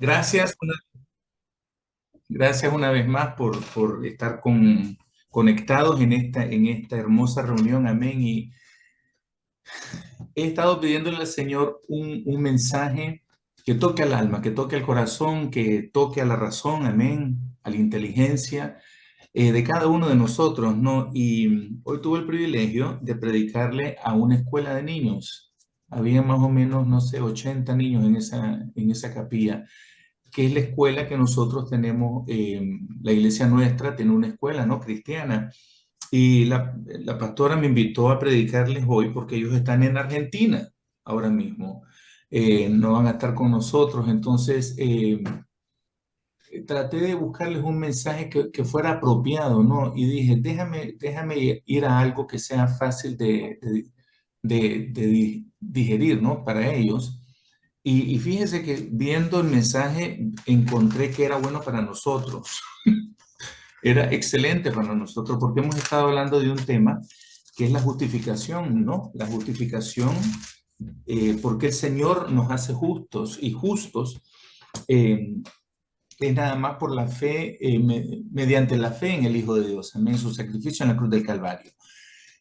Gracias, gracias una vez más por estar conectados en esta hermosa reunión. Amén. Y he estado pidiéndole al Señor un mensaje que toque al alma, que toque al corazón, que toque a la razón, amén, a la inteligencia de cada uno de nosotros, ¿no? Y hoy tuve el privilegio de predicarle a una escuela de niños. Había más o menos, no sé, 80 niños en esa capilla, que es la escuela que nosotros tenemos. La iglesia nuestra tiene una escuela, ¿no? Cristiana. Y la pastora me invitó a predicarles hoy porque ellos están en Argentina ahora mismo. No van a estar con nosotros. Entonces, traté de buscarles un mensaje que fuera apropiado, ¿no? Y dije, déjame ir a algo que sea fácil de digerir, ¿no? Para ellos. Y fíjese que viendo el mensaje encontré que era bueno para nosotros. Era excelente para nosotros porque hemos estado hablando de un tema que es la justificación, ¿no? La justificación, porque el Señor nos hace justos y justos. eh, es nada más por la fe, mediante la fe en el Hijo de Dios, amén, su sacrificio en la cruz del Calvario.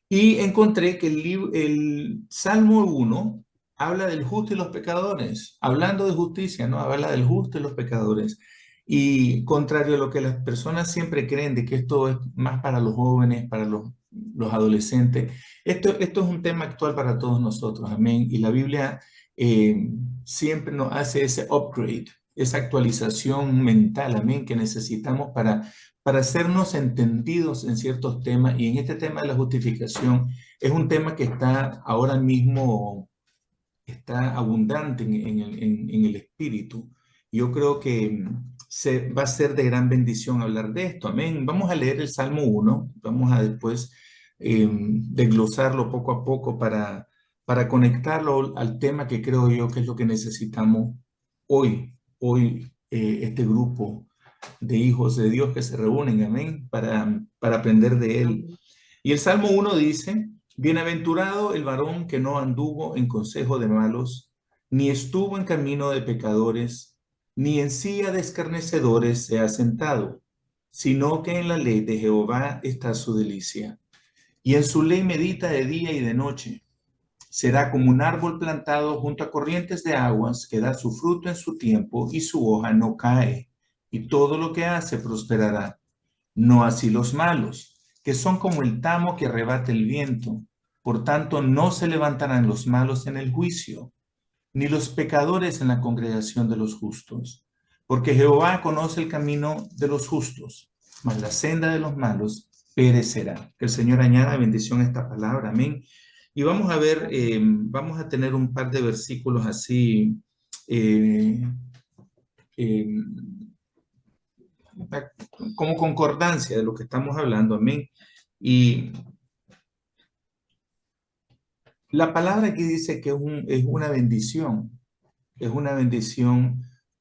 Y encontré que el Salmo 1 habla del justo y los pecadores, hablando de justicia, ¿no? Habla del justo y los pecadores. Y contrario a lo que las personas siempre creen de que esto es más para los jóvenes, para los adolescentes, esto es un tema actual para todos nosotros, amén. Y la Biblia siempre nos hace ese upgrade, esa actualización mental, amén, que necesitamos para hacernos entendidos en ciertos temas. Y en este tema de la justificación es un tema que está ahora mismo, está abundante en el espíritu. Yo creo que va a ser de gran bendición hablar de esto. Amén. Vamos a leer el Salmo 1, vamos a después desglosarlo poco a poco para conectarlo al tema que creo yo que es lo que necesitamos hoy, este grupo de hijos de Dios que se reúnen, amén, para aprender de él. Y el Salmo 1 dice, bienaventurado el varón que no anduvo en consejo de malos, ni estuvo en camino de pecadores, ni en silla de escarnecedores se ha sentado, sino que en la ley de Jehová está su delicia, y en su ley medita de día y de noche. Será como un árbol plantado junto a corrientes de aguas que da su fruto en su tiempo y su hoja no cae, y todo lo que hace prosperará. No así los malos, que son como el tamo que arrebata el viento. Por tanto, no se levantarán los malos en el juicio, ni los pecadores en la congregación de los justos. Porque Jehová conoce el camino de los justos, mas la senda de los malos perecerá. Que el Señor añada bendición a esta palabra. Amén. Y vamos a ver, vamos a tener un par de versículos así, eh, eh, como concordancia de lo que estamos hablando. Amén. Y la palabra aquí dice que es una bendición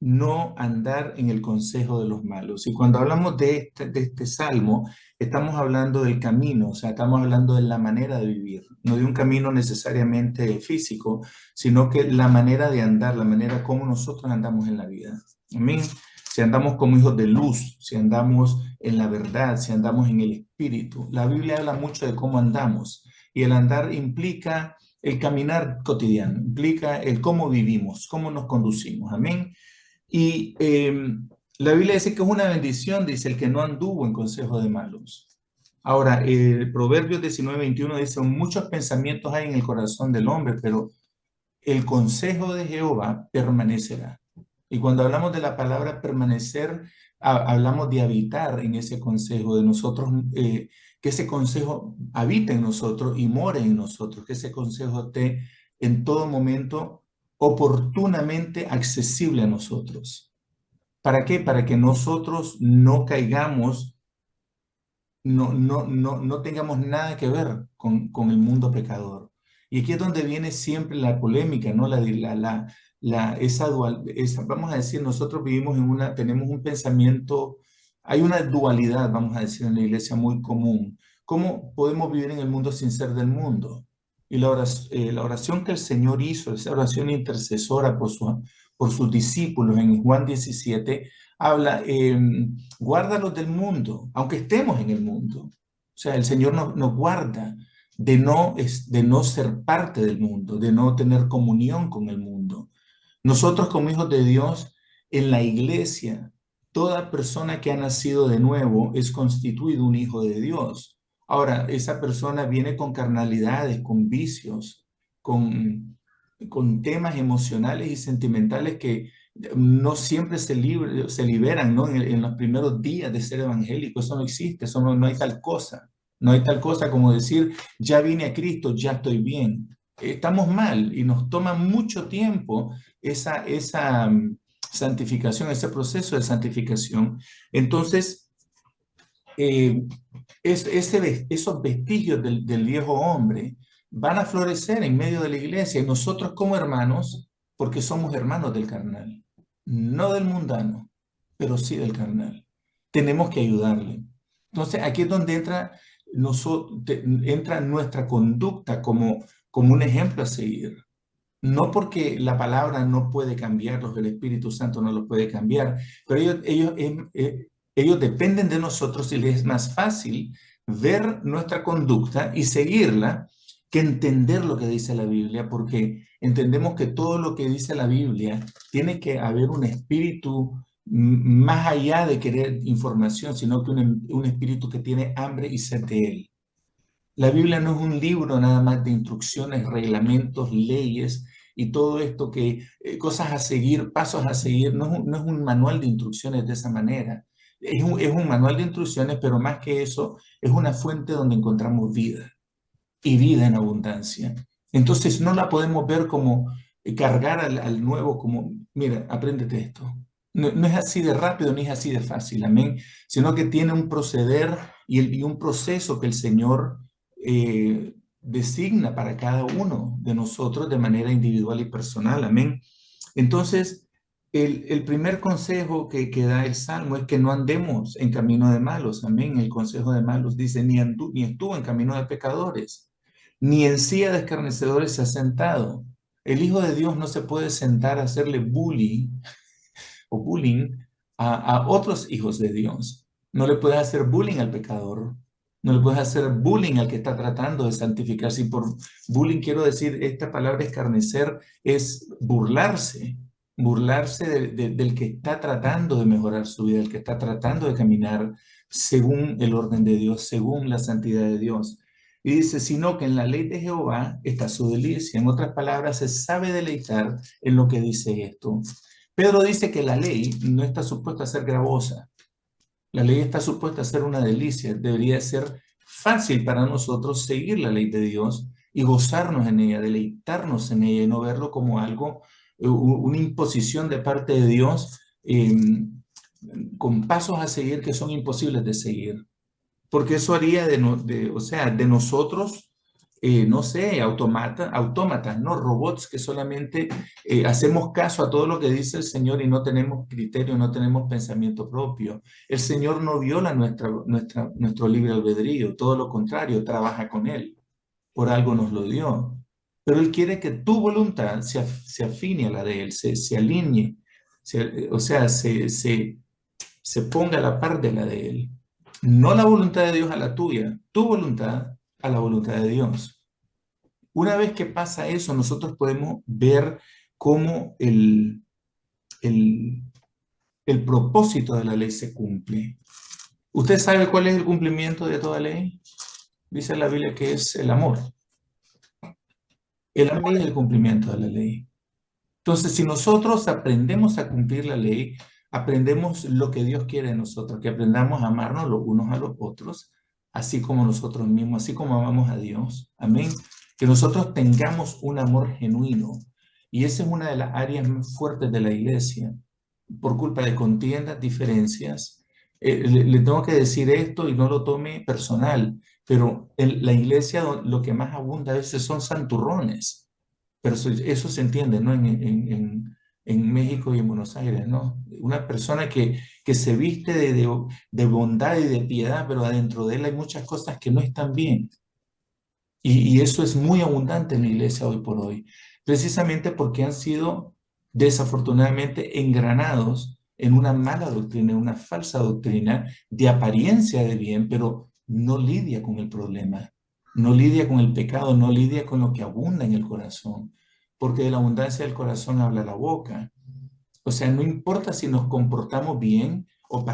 no andar en el consejo de los malos. Y cuando hablamos de este salmo, estamos hablando del camino, o sea, estamos hablando de la manera de vivir, no de un camino necesariamente físico, sino que la manera de andar, la manera como nosotros andamos en la vida. Amén. Si andamos como hijos de luz, si andamos en la verdad, si andamos en el espíritu. La Biblia habla mucho de cómo andamos y el andar implica el caminar cotidiano, implica el cómo vivimos, cómo nos conducimos. Amén. Y la Biblia dice que es una bendición, dice el que no anduvo en consejo de malos. Ahora, el Proverbios 19:21 dice, muchos pensamientos hay en el corazón del hombre, pero el consejo de Jehová permanecerá. Y cuando hablamos de la palabra permanecer, hablamos de habitar en ese consejo de nosotros, que ese consejo habite en nosotros y more en nosotros, que ese consejo esté en todo momento oportunamente accesible a nosotros. ¿Para qué? Para que nosotros no caigamos, no tengamos nada que ver con el mundo pecador. Y aquí es donde viene siempre la polémica, ¿no? Vamos a decir, nosotros vivimos tenemos un pensamiento, hay una dualidad, vamos a decir, en la iglesia muy común. ¿Cómo podemos vivir en el mundo sin ser del mundo? Y la oración que el Señor hizo, esa oración intercesora por sus discípulos en Juan 17, habla, guárdalos del mundo, aunque estemos en el mundo. O sea, el Señor nos guarda de no ser parte del mundo, de no tener comunión con el mundo. Nosotros como hijos de Dios, en la iglesia, toda persona que ha nacido de nuevo es constituido un hijo de Dios. Ahora, esa persona viene con carnalidades, con vicios, con temas emocionales y sentimentales que no siempre se liberan, ¿no? En los primeros días de ser evangélico. Eso no existe, eso no hay tal cosa. No hay tal cosa como decir, ya vine a Cristo, ya estoy bien. Estamos mal y nos toma mucho tiempo esa santificación, ese proceso de santificación. Entonces, eh, esos vestigios del viejo hombre van a florecer en medio de la iglesia y nosotros como hermanos, porque somos hermanos del carnal, no del mundano, pero sí del carnal. Tenemos que ayudarle. Entonces, aquí es donde entra nuestra conducta como un ejemplo a seguir. No porque la palabra no puede cambiarlos, el Espíritu Santo no los puede cambiar, pero ellos dependen de nosotros y les es más fácil ver nuestra conducta y seguirla que entender lo que dice la Biblia, porque entendemos que todo lo que dice la Biblia tiene que haber un espíritu más allá de querer información, sino que un espíritu que tiene hambre y sed de él. La Biblia no es un libro nada más de instrucciones, reglamentos, leyes y todo esto cosas a seguir, pasos a seguir, no es un manual de instrucciones de esa manera. Es un manual de instrucciones, pero más que eso, es una fuente donde encontramos vida y vida en abundancia. Entonces no la podemos ver como cargar al nuevo, como, mira, apréndete esto. No es así de rápido ni es así de fácil, amén, sino que tiene un proceder y un proceso que el Señor designa para cada uno de nosotros de manera individual y personal, amén. Entonces, el primer consejo que da el Salmo es que no andemos en camino de malos, amén. El consejo de malos dice, ni estuvo en camino de pecadores, ni en silla de escarnecedores se ha sentado. El Hijo de Dios no se puede sentar a hacerle bullying a otros hijos de Dios. No le puedes hacer bullying al pecador. No le puedes hacer bullying al que está tratando de santificarse. Y por bullying quiero decir, esta palabra escarnecer es burlarse, burlarse del que está tratando de mejorar su vida, el que está tratando de caminar según el orden de Dios, según la santidad de Dios. Y dice, sino que en la ley de Jehová está su delicia. En otras palabras, se sabe deleitar en lo que dice esto. Pedro dice que la ley no está supuesta a ser gravosa. La ley está supuesta a ser una delicia. Debería ser fácil para nosotros seguir la ley de Dios y gozarnos en ella, deleitarnos en ella y no verlo como algo, una imposición de parte de Dios con pasos a seguir que son imposibles de seguir. Porque eso haría o sea, de nosotros, no sé, autómatas, ¿no? Robots que solamente hacemos caso a todo lo que dice el Señor y no tenemos criterio, no tenemos pensamiento propio. El Señor no viola nuestro libre albedrío, todo lo contrario, trabaja con Él. Por algo nos lo dio. Pero Él quiere que tu voluntad se afine a la de Él, se alinee, o sea, se ponga a la par de la de Él. No la voluntad de Dios a la tuya, tu voluntad a la voluntad de Dios. Una vez que pasa eso, nosotros podemos ver cómo el, el propósito de la ley se cumple. ¿Usted sabe cuál es el cumplimiento de toda ley? Dice la Biblia que es el amor. El amor es el cumplimiento de la ley. Entonces, si nosotros aprendemos a cumplir la ley, aprendemos lo que Dios quiere de nosotros, que aprendamos a amarnos los unos a los otros, así como nosotros mismos, así como amamos a Dios. Amén. Que nosotros tengamos un amor genuino. Y esa es una de las áreas más fuertes de la iglesia, por culpa de contiendas, diferencias. Le tengo que decir esto y no lo tome personal, pero en la iglesia lo que más abunda a veces son santurrones. Pero eso se entiende, ¿no? En México y en Buenos Aires, ¿no? Una persona que se viste de bondad y de piedad, pero adentro de él hay muchas cosas que no están bien. Y eso es muy abundante en la iglesia hoy por hoy, precisamente porque han sido desafortunadamente engranados en una mala doctrina, en una falsa doctrina de apariencia de bien, pero no lidia con el problema, no lidia con el pecado, no lidia con lo que abunda en el corazón, porque de la abundancia del corazón habla la boca. O sea, no importa si nos comportamos bien o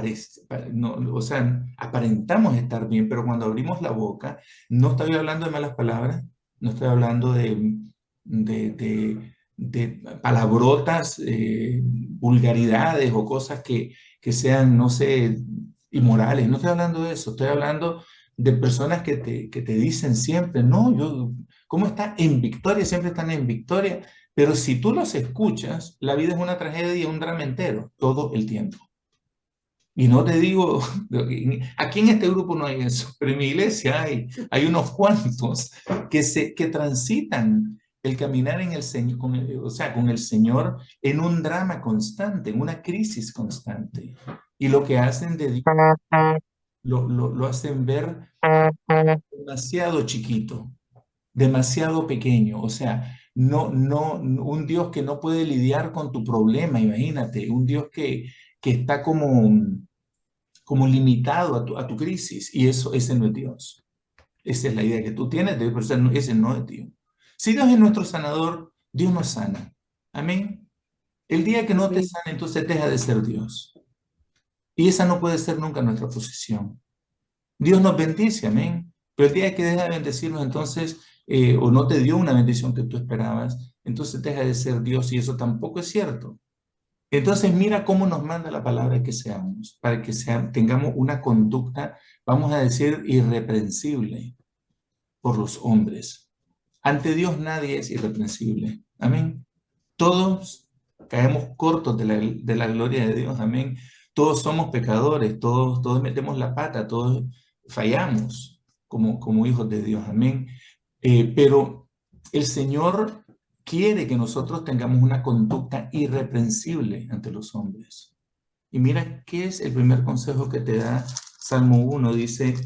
no, o sea, aparentamos estar bien, pero cuando abrimos la boca, no estoy hablando de malas palabras, no estoy hablando de palabrotas, vulgaridades o cosas que sean, no sé, inmorales. No estoy hablando de eso, estoy hablando de personas que te dicen siempre, no, yo, ¿cómo está? En victoria, siempre están en victoria. Pero si tú los escuchas, la vida es una tragedia, un drama entero, todo el tiempo. Y no te digo, aquí en este grupo no hay eso, pero en mi iglesia hay unos cuantos que transitan el caminar en el Señor, o sea, con el Señor en un drama constante, en una crisis constante. Y lo que hacen de Dios, lo hacen ver demasiado chiquito, demasiado pequeño, o sea, un Dios que no puede lidiar con tu problema, imagínate, un Dios que está como limitado a tu crisis, y eso, ese no es Dios. Esa es la idea que tú tienes de Dios, pero ese no es Dios. Si Dios es nuestro sanador, Dios nos sana. Amén. El día que no te sana, entonces deja de ser Dios. Y esa no puede ser nunca nuestra posición. Dios nos bendice, amén. Pero el día que deja de bendecirnos, entonces, o no te dio una bendición que tú esperabas, entonces deja de ser Dios y eso tampoco es cierto. Entonces, mira cómo nos manda la palabra que seamos, para que tengamos una conducta, vamos a decir, irreprensible por los hombres. Ante Dios nadie es irreprensible, amén. Todos caemos cortos de la gloria de Dios, amén. Todos somos pecadores, todos metemos la pata, todos fallamos como hijos de Dios, amén. Pero el Señor quiere que nosotros tengamos una conducta irreprensible ante los hombres. Y mira qué es el primer consejo que te da Salmo 1, dice,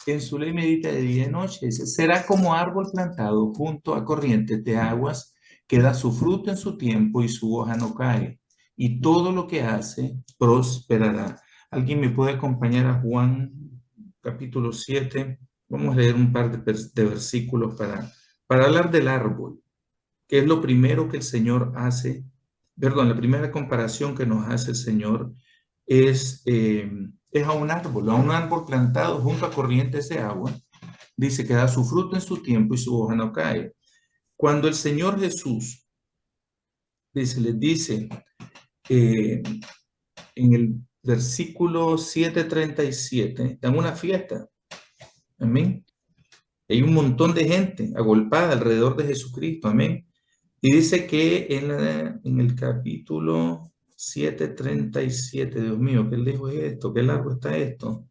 en su ley medita de día y noche. Dice, será como árbol plantado junto a corrientes de aguas, que da su fruto en su tiempo y su hoja no cae. Y todo lo que hace prosperará. ¿Alguien me puede acompañar a Juan capítulo 7? Vamos a leer un par de versículos para hablar del árbol, que es lo primero que el Señor hace. Perdón, la primera comparación que nos hace el Señor es a un árbol plantado junto a corrientes de agua. Dice que da su fruto en su tiempo y su hoja no cae. Cuando el Señor Jesús les dice en el versículo 7:37, dan una fiesta. Amén. Hay un montón de gente agolpada alrededor de Jesucristo. Amén. Y dice que en el capítulo 7:37, Dios mío, qué lejos es esto, qué largo está esto.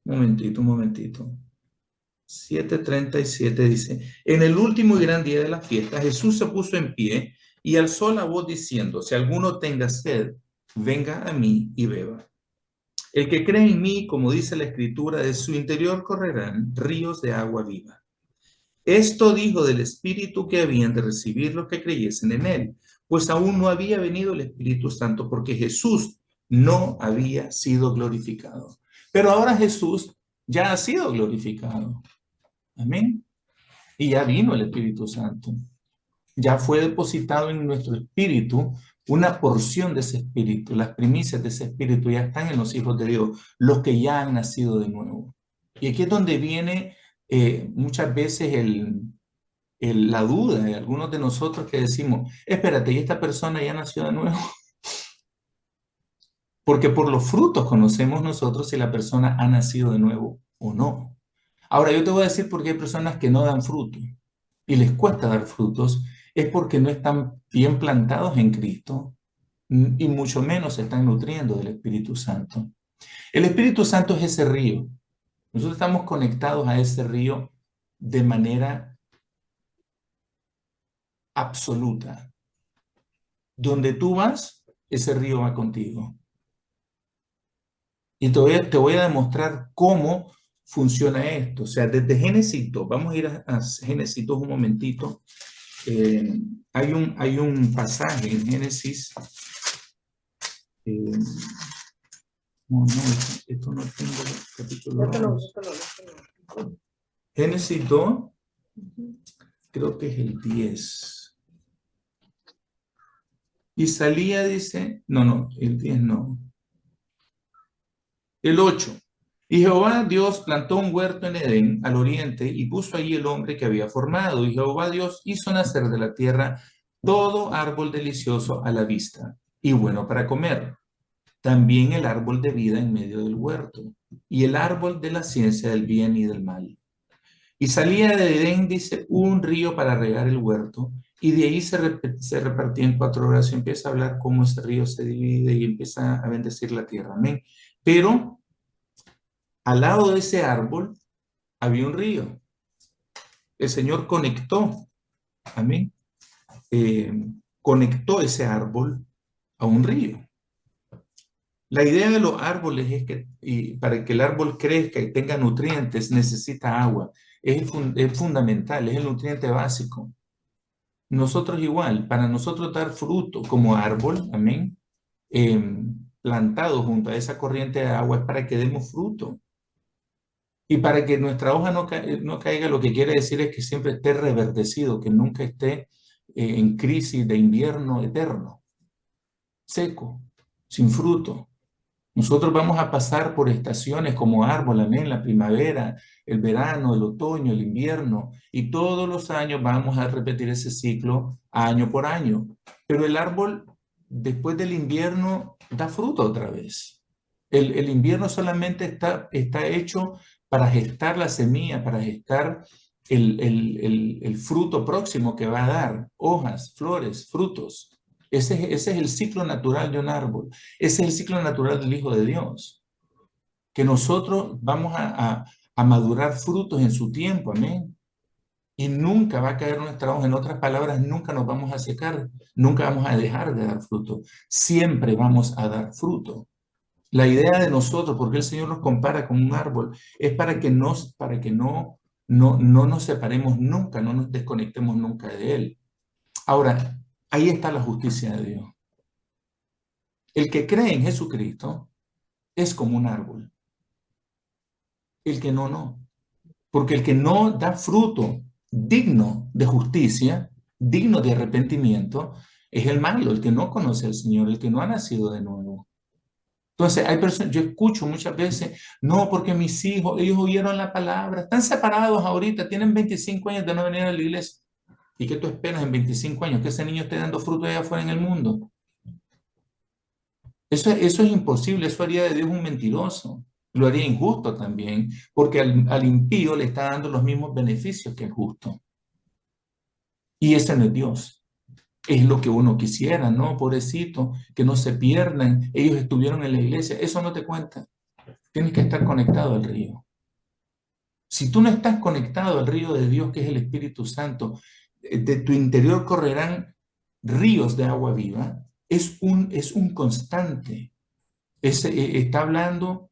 Un momentito. 7:37 dice, en el último y gran día de la fiesta, Jesús se puso en pie y alzó la voz diciendo, si alguno tenga sed, venga a mí y beba. El que cree en mí, como dice la Escritura, de su interior correrán ríos de agua viva. Esto dijo del Espíritu que habían de recibir los que creyesen en él, pues aún no había venido el Espíritu Santo porque Jesús no había sido glorificado. Pero ahora Jesús ya ha sido glorificado. Amén. Y ya vino el Espíritu Santo. Ya fue depositado en nuestro espíritu una porción de ese espíritu. Las primicias de ese espíritu ya están en los hijos de Dios, los que ya han nacido de nuevo. Y aquí es donde viene muchas veces la duda de algunos de nosotros que decimos, espérate, ¿y esta persona ya nació de nuevo? Porque por los frutos conocemos nosotros si la persona ha nacido de nuevo o no. Ahora, yo te voy a decir por qué hay personas que no dan fruto y les cuesta dar frutos, es porque no están bien plantados en Cristo y mucho menos se están nutriendo del Espíritu Santo. El Espíritu Santo es ese río. Nosotros estamos conectados a ese río de manera absoluta. Donde tú vas, ese río va contigo. Y te voy a demostrar cómo funciona esto. O sea, desde Génesis 2, vamos a ir a Génesis 2 un momentito. Hay un pasaje en Génesis. No, esto no tengo el capítulo 2. Génesis 2, creo que es el 10. Y salía, dice, no, el 10 no. El 8. Y Jehová Dios plantó un huerto en Edén, al oriente, y puso allí el hombre que había formado. Y Jehová Dios hizo nacer de la tierra todo árbol delicioso a la vista y bueno para comer. También el árbol de vida en medio del huerto, y el árbol de la ciencia del bien y del mal. Y salía de Edén, dice, un río para regar el huerto, y de ahí se repartía en 4 horas. Y empieza a hablar cómo ese río se divide y empieza a bendecir la tierra. Amén. Pero al lado de ese árbol había un río. El Señor conectó, amén, conectó ese árbol a un río. La idea de los árboles es que para que el árbol crezca y tenga nutrientes necesita agua. Es fundamental, es el nutriente básico. Nosotros igual, para nosotros dar fruto como árbol, amén, plantado junto a esa corriente de agua es para que demos fruto. Y para que nuestra hoja no caiga, lo que quiere decir es que siempre esté reverdecido, que nunca esté en crisis de invierno eterno, seco, sin fruto. Nosotros vamos a pasar por estaciones como árbol, amén, la primavera, el verano, el otoño, el invierno, y todos los años vamos a repetir ese ciclo año por año. Pero el árbol, después del invierno, da fruto otra vez. El invierno solamente está hecho para gestar la semilla, para gestar el fruto próximo que va a dar, hojas, flores, frutos. Ese es el ciclo natural de un árbol. Ese es el ciclo natural del Hijo de Dios. Que nosotros vamos a madurar frutos en su tiempo, amén. Y nunca va a caer nuestra hoja. En otras palabras, nunca nos vamos a secar. Nunca vamos a dejar de dar fruto. Siempre vamos a dar fruto. La idea de nosotros, porque el Señor nos compara con un árbol, es para que no nos separemos nunca, no nos desconectemos nunca de Él. Ahora, ahí está la justicia de Dios. El que cree en Jesucristo es como un árbol. El que no, no. Porque el que no da fruto digno de justicia, digno de arrepentimiento, es el malo, el que no conoce al Señor, el que no ha nacido de nuevo. Entonces, hay personas, yo escucho muchas veces, no, porque mis hijos, ellos oyeron la palabra, están separados ahorita, tienen 25 años de no venir a la iglesia. ¿Y qué tú esperas en 25 años? Que ese niño esté dando fruto allá afuera en el mundo. Eso es imposible, eso haría de Dios un mentiroso. Lo haría injusto también, porque al impío le está dando los mismos beneficios que al justo. Y ese no es Dios. Es lo que uno quisiera, ¿no? Pobrecito, que no se pierdan. Ellos estuvieron en la iglesia. Eso no te cuenta. Tienes que estar conectado al río. Si tú no estás conectado al río de Dios, que es el Espíritu Santo, de tu interior correrán ríos de agua viva. Es un constante. Está hablando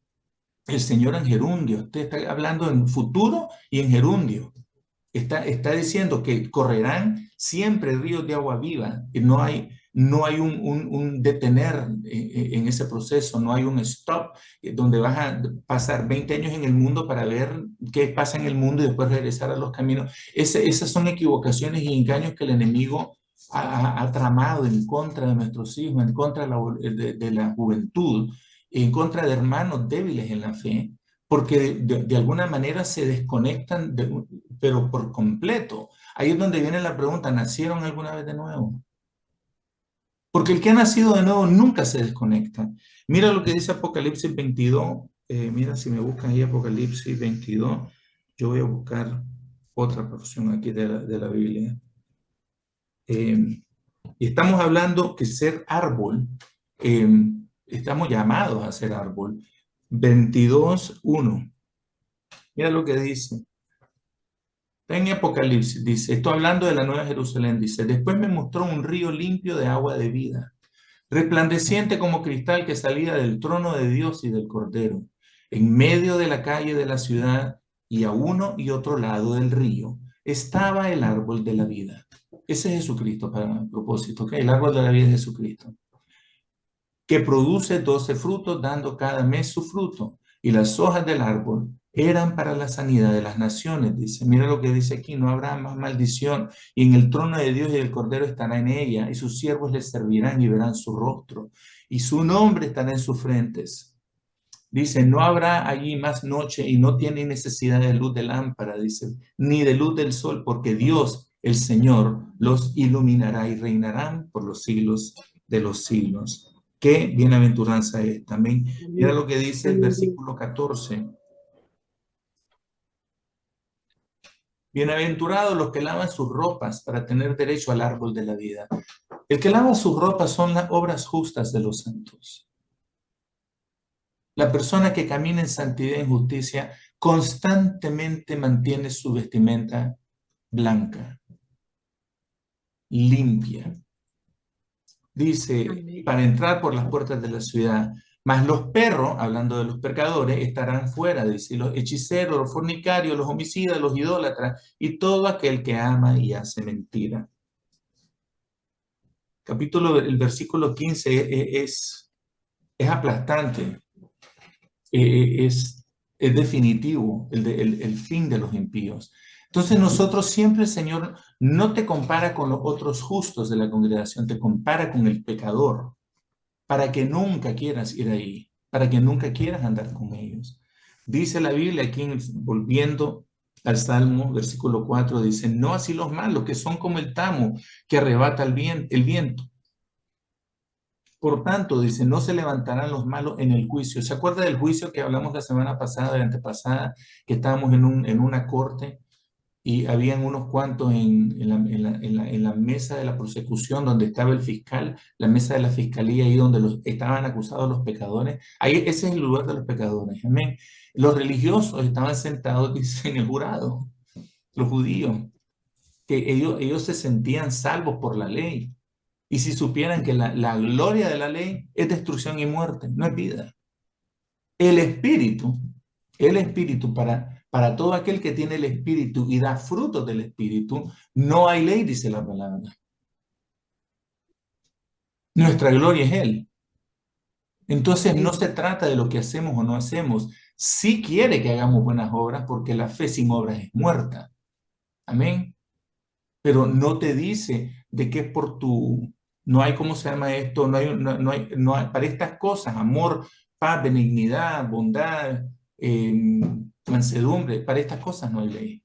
el Señor en gerundio. Usted está hablando en futuro y en gerundio. Está diciendo que correrán siempre ríos de agua viva. Y no hay un detener en ese proceso, no hay un stop donde vas a pasar 20 años en el mundo para ver qué pasa en el mundo y después regresar a los caminos. Esas son equivocaciones y engaños que el enemigo ha tramado en contra de nuestros hijos, en contra de la juventud, en contra de hermanos débiles en la fe, porque de alguna manera se desconectan, pero por completo. Ahí es donde viene la pregunta, ¿nacieron alguna vez de nuevo? Porque el que ha nacido de nuevo nunca se desconecta. Mira lo que dice Apocalipsis 22. Mira, si me buscan ahí Apocalipsis 22, yo voy a buscar otra porción aquí de la Biblia. Y estamos hablando que ser árbol, estamos llamados a ser árbol. 22:1. Mira lo que dice. Está en Apocalipsis, dice, estoy hablando de la Nueva Jerusalén, dice, después me mostró un río limpio de agua de vida, resplandeciente como cristal que salía del trono de Dios y del Cordero, en medio de la calle de la ciudad y a uno y otro lado del río estaba el árbol de la vida, ese es Jesucristo para el propósito, ¿ok? El árbol de la vida es Jesucristo, que produce 12 frutos, dando cada mes su fruto. Y las hojas del árbol eran para la sanidad de las naciones, dice. Mira lo que dice aquí, no habrá más maldición. Y en el trono de Dios y del Cordero estará en ella, y sus siervos les servirán y verán su rostro. Y su nombre estará en sus frentes. Dice, no habrá allí más noche y no tiene necesidad de luz de lámpara, dice, ni de luz del sol, porque Dios, el Señor, los iluminará y reinarán por los siglos de los siglos. Qué bienaventuranza es también. Mira lo que dice el versículo 14. Bienaventurados los que lavan sus ropas para tener derecho al árbol de la vida. El que lava sus ropas son las obras justas de los santos. La persona que camina en santidad y justicia constantemente mantiene su vestimenta blanca, limpia. Dice, para entrar por las puertas de la ciudad, mas los perros, hablando de los pecadores, estarán fuera, dice, los hechiceros, los fornicarios, los homicidas, los idólatras y todo aquel que ama y hace mentira. El versículo 15 es aplastante. Es definitivo el fin de los impíos. Entonces nosotros siempre, el Señor, no te compara con los otros justos de la congregación, te compara con el pecador, para que nunca quieras ir ahí, para que nunca quieras andar con ellos. Dice la Biblia aquí, volviendo al Salmo, versículo 4, dice, no así los malos, que son como el tamo que arrebata el viento. Por tanto, dice, no se levantarán los malos en el juicio. ¿Se acuerda del juicio que hablamos la semana pasada, la antepasada, que estábamos en una corte y habían unos cuantos en la mesa de la prosecución donde estaba el fiscal, la mesa de la fiscalía, ahí donde estaban acusados los pecadores? Ahí, ese es el lugar de los pecadores, amén. Los religiosos estaban sentados, dice, en el jurado, los judíos, que ellos se sentían salvos por la ley. Y si supieran que la gloria de la ley es destrucción y muerte, no es vida. El espíritu para todo aquel que tiene el espíritu y da frutos del espíritu, no hay ley, dice la palabra. Nuestra gloria es Él. Entonces no se trata de lo que hacemos o no hacemos. Sí quiere que hagamos buenas obras porque la fe sin obras es muerta. Amén. Pero no te dice de qué es por tu, no hay, ¿cómo se llama esto? No hay, para estas cosas, amor, paz, benignidad, bondad, mansedumbre, para estas cosas no hay ley.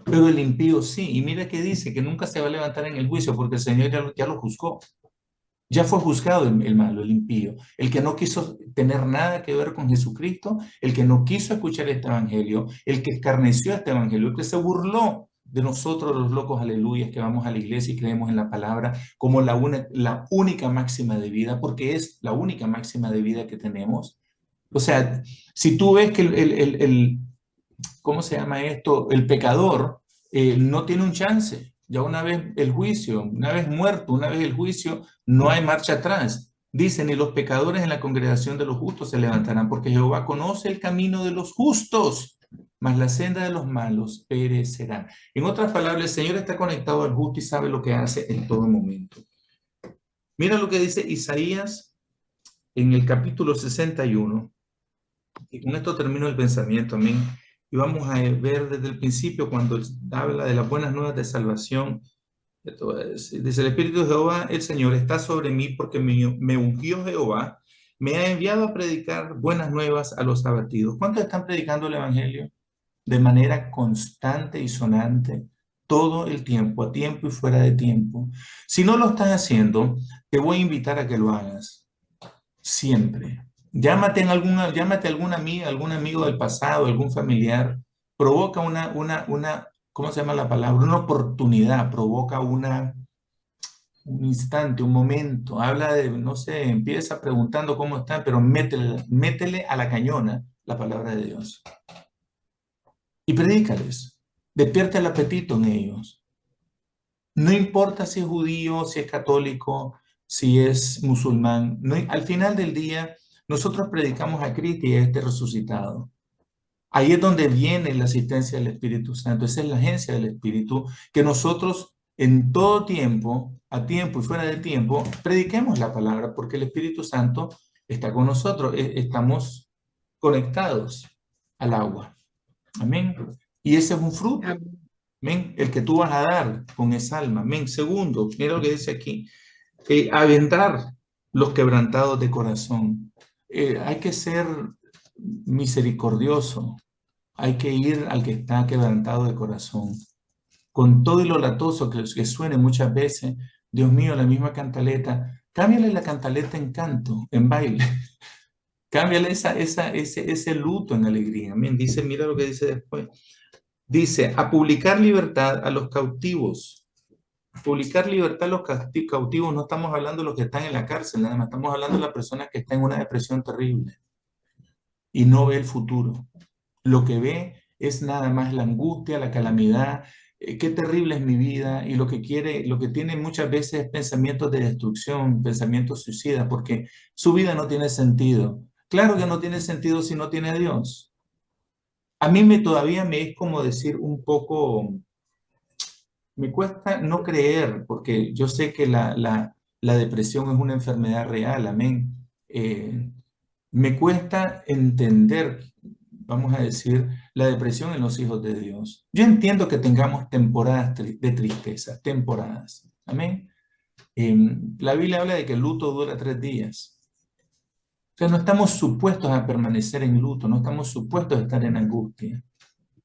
Pero el impío sí, y mira que dice que nunca se va a levantar en el juicio porque el Señor ya lo juzgó. Ya fue juzgado el malo, el impío, el que no quiso tener nada que ver con Jesucristo, el que no quiso escuchar este evangelio, el que escarneció este evangelio, el que se burló de nosotros los locos aleluyas que vamos a la iglesia y creemos en la palabra como la única máxima de vida, porque es la única máxima de vida que tenemos. O sea, si tú ves que ¿cómo se llama esto? El pecador no tiene un chance. Ya una vez el juicio, una vez muerto, una vez el juicio, no hay marcha atrás. Dicen, y los pecadores en la congregación de los justos se levantarán, porque Jehová conoce el camino de los justos, mas la senda de los malos perecerá. En otras palabras, el Señor está conectado al justo y sabe lo que hace en todo momento. Mira lo que dice Isaías en el capítulo 61. Y con esto termino el pensamiento, amén. Y vamos a ver desde el principio cuando habla de las buenas nuevas de salvación. Dice, el Espíritu de Jehová, el Señor, está sobre mí porque me ungió Jehová, me ha enviado a predicar buenas nuevas a los abatidos. ¿Cuántos están predicando el Evangelio? De manera constante y sonante, todo el tiempo, a tiempo y fuera de tiempo. Si no lo estás haciendo, te voy a invitar a que lo hagas, siempre. Llámate a alguna amiga, algún amigo del pasado, algún familiar, provoca ¿cómo se llama la palabra? Una oportunidad, provoca un instante, un momento, habla de, no sé, empieza preguntando cómo están, pero métele a la cañona la palabra de Dios. Y predícales, despierta el apetito en ellos. No importa si es judío, si es católico, si es musulmán, al final del día nosotros predicamos a Cristo y a este resucitado. Ahí es donde viene la asistencia del Espíritu Santo, esa es la agencia del Espíritu que nosotros en todo tiempo, a tiempo y fuera de tiempo, prediquemos la palabra, porque el Espíritu Santo está con nosotros, estamos conectados al agua. Amén. Y ese es un fruto. Amén. Amén. El que tú vas a dar con esa alma. Amén. Segundo, mira lo que dice aquí. Aventar los quebrantados de corazón. Hay que ser misericordioso. Hay que ir al que está quebrantado de corazón. Con todo y lo latoso que suene muchas veces, Dios mío, la misma cantaleta, cámbiale la cantaleta en canto, en baile. Cámbiale ese luto en alegría. Amén. Dice, mira lo que dice después. Dice, a publicar libertad a los cautivos. Publicar libertad a los cautivos, no estamos hablando de los que están en la cárcel, nada más estamos hablando de la persona que está en una depresión terrible y no ve el futuro. Lo que ve es nada más la angustia, la calamidad, qué terrible es mi vida, y lo que quiere, lo que tiene muchas veces es pensamientos de destrucción, pensamientos suicidas, porque su vida no tiene sentido. Claro que no tiene sentido si no tiene a Dios. A mí todavía me es como decir un poco, me cuesta no creer, porque yo sé que la depresión es una enfermedad real, amén. Me cuesta entender, vamos a decir, la depresión en los hijos de Dios. Yo entiendo que tengamos temporadas de tristeza, temporadas, amén. La Biblia habla de que el luto dura 3 días. O sea, no estamos supuestos a permanecer en luto, no estamos supuestos a estar en angustia.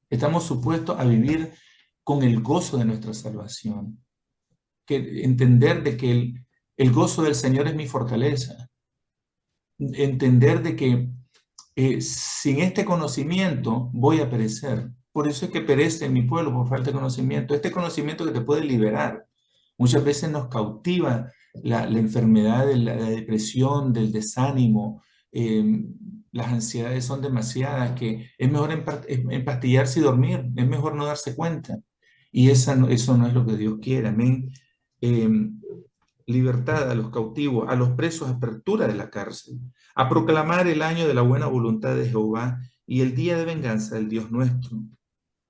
Estamos supuestos a vivir con el gozo de nuestra salvación. Que entender de que el gozo del Señor es mi fortaleza. Entender de que sin este conocimiento voy a perecer. Por eso es que perece mi pueblo por falta de conocimiento. Este conocimiento que te puede liberar. Muchas veces nos cautiva la enfermedad de la depresión, del desánimo. Las ansiedades son demasiadas que es mejor empastillarse y dormir. Es mejor no darse cuenta. Y eso no es lo que Dios quiere. Amén. Eh, Libertad a los cautivos, a los presos, apertura de la cárcel, a proclamar el año de la buena voluntad de Jehová y el día de venganza del Dios nuestro,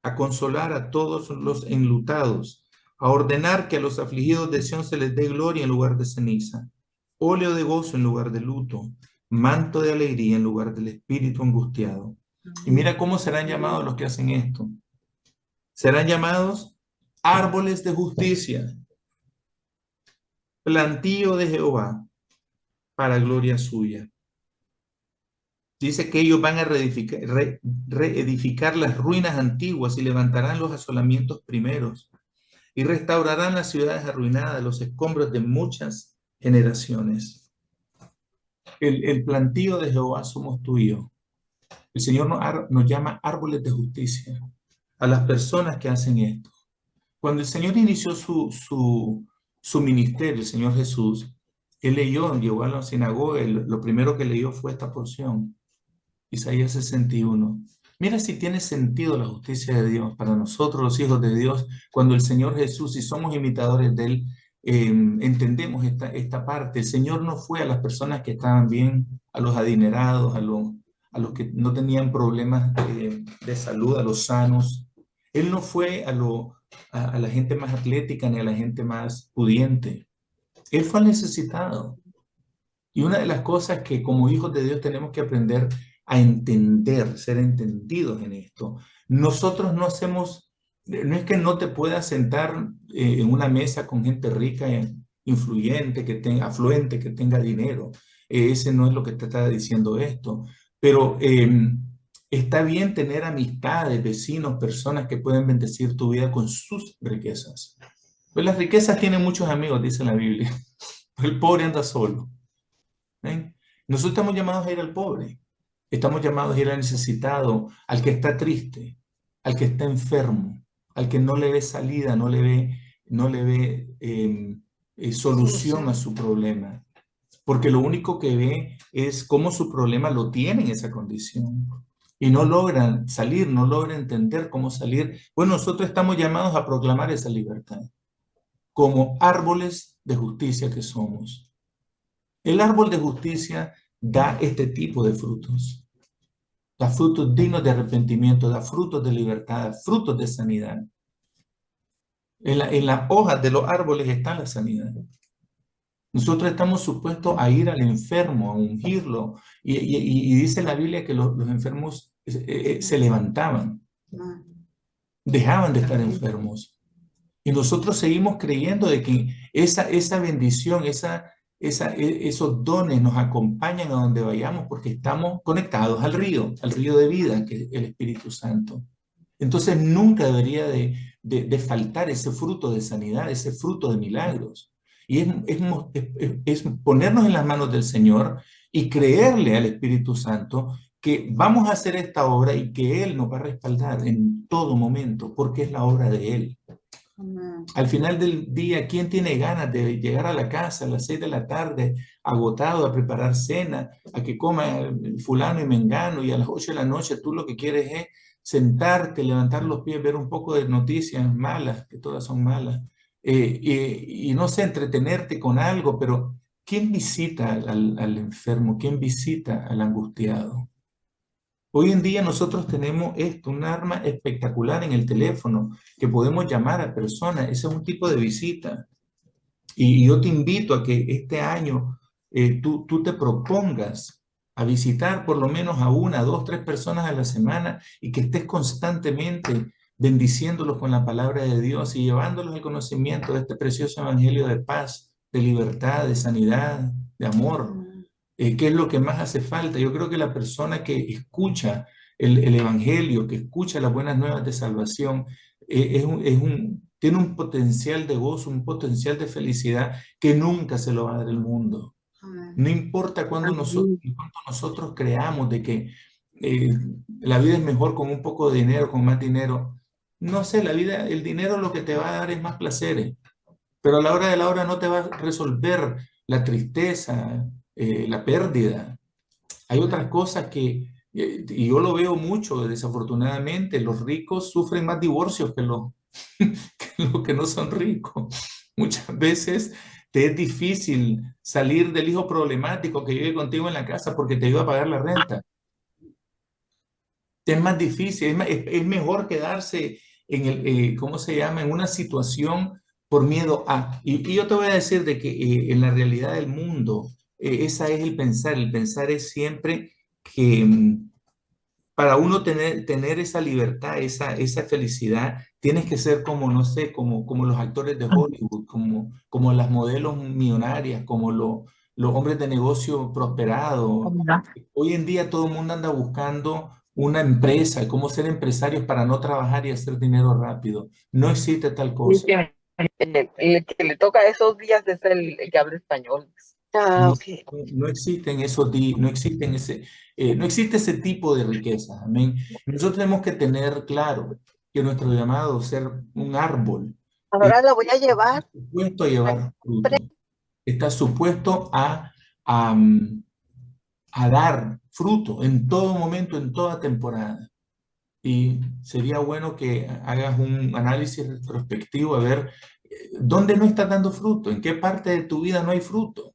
a consolar a todos los enlutados, a ordenar que a los afligidos de Sión se les dé gloria en lugar de ceniza, óleo de gozo en lugar de luto, manto de alegría en lugar del espíritu angustiado. Y mira cómo serán llamados los que hacen esto. Serán llamados árboles de justicia, plantío de Jehová, para gloria suya. Dice que ellos van a reedificar las ruinas antiguas y levantarán los asolamientos primeros y restaurarán las ciudades arruinadas, los escombros de muchas generaciones. El plantío de Jehová somos tú y yo. El Señor nos llama árboles de justicia a las personas que hacen esto. Cuando el Señor inició su ministerio, el Señor Jesús, Él llegó a la sinagoga, lo primero que leyó fue esta porción. Isaías 61. Mira si tiene sentido la justicia de Dios para nosotros, los hijos de Dios, cuando el Señor Jesús, si somos imitadores de Él, entendemos esta parte. El Señor no fue a las personas que estaban bien, a los adinerados, a los que no tenían problemas de salud, a los sanos. Él no fue a la gente más atlética ni a la gente más pudiente. Él fue al necesitado. Y una de las cosas que como hijos de Dios tenemos que aprender a entender, ser entendidos en esto. Nosotros no hacemos, no es que no te puedas sentar en una mesa con gente rica, influyente, que tenga, afluente, que tenga dinero. Ese no es lo que te está diciendo esto. Pero está bien tener amistades, vecinos, personas que pueden bendecir tu vida con sus riquezas. Pues las riquezas tienen muchos amigos, dice la Biblia. El pobre anda solo. ¿Ven? Nosotros estamos llamados a ir al pobre, estamos llamados a ir al necesitado, al que está triste, al que está enfermo, al que no le ve salida, no le ve solución a su problema, porque lo único que ve es cómo su problema lo tiene en esa condición y no logran salir, no logran entender cómo salir. Bueno, nosotros estamos llamados a proclamar esa libertad como árboles de justicia que somos. El árbol de justicia da este tipo de frutos. Da frutos dignos de arrepentimiento, da frutos de libertad, da frutos de sanidad. En las hojas de los árboles está la sanidad. Nosotros estamos supuestos a ir al enfermo, a ungirlo. Y dice la Biblia que los enfermos se levantaban, dejaban de estar enfermos. Y nosotros seguimos creyendo de que esa bendición, esos dones nos acompañan a donde vayamos porque estamos conectados al río de vida, que es el Espíritu Santo. Entonces nunca debería de faltar ese fruto de sanidad, ese fruto de milagros. Y es ponernos en las manos del Señor y creerle al Espíritu Santo que vamos a hacer esta obra y que Él nos va a respaldar en todo momento, porque es la obra de Él. Al final del día, ¿quién tiene ganas de llegar a la casa a las 6 de la tarde, agotado, a preparar cena, a que coma fulano y mengano, y a las 8 de la noche tú lo que quieres es sentarte, levantar los pies, ver un poco de noticias malas, que todas son malas, y no sé, entretenerte con algo, pero ¿quién visita al enfermo? ¿Quién visita al angustiado? Hoy en día nosotros tenemos esto, un arma espectacular en el teléfono, que podemos llamar a personas. Ese es un tipo de visita. Y yo te invito a que este año tú te propongas a visitar por lo menos a una, dos, tres personas a la semana y que estés constantemente bendiciéndolos con la palabra de Dios y llevándolos al conocimiento de este precioso evangelio de paz, de libertad, de sanidad, de amor. ¿Qué es lo que más hace falta? Yo creo que la persona que escucha el evangelio, que escucha las buenas nuevas de salvación, tiene un potencial de gozo, un potencial de felicidad que nunca se lo va a dar el mundo. No importa cuánto nosotros creamos de que eh, la vida es mejor con un poco de dinero, con más dinero. No sé, la vida, el dinero lo que te va a dar es más placeres, pero a la hora de la hora no te va a resolver la tristeza, la pérdida. Hay otras cosas y yo lo veo mucho, desafortunadamente, los ricos sufren más divorcios que los que no son ricos. Muchas veces te es difícil salir del hijo problemático que vive contigo en la casa porque te ayuda a pagar la renta. Es más difícil, es mejor quedarse ¿cómo se llama? En una situación por miedo a. Y yo te voy a decir de que en la realidad del mundo, esa es el pensar es siempre que para uno tener esa libertad, esa felicidad, tienes que ser como, no sé, como los actores de Hollywood, como las modelos millonarias, como los hombres de negocio prosperados. Hoy en día todo el mundo anda buscando una empresa, cómo ser empresarios para no trabajar y hacer dinero rápido. No existe tal cosa. El que le toca esos días es el que habla español. Ah, No, ok. no existen no existen no existe ese tipo de riqueza. Amén. Nosotros tenemos que tener claro que nuestro llamado a ser un árbol Ahora la voy a llevar. está supuesto a llevar fruto, está supuesto a dar fruto en todo momento, en toda temporada. Y sería bueno que hagas un análisis retrospectivo a ver dónde no estás dando fruto, en qué parte de tu vida no hay fruto.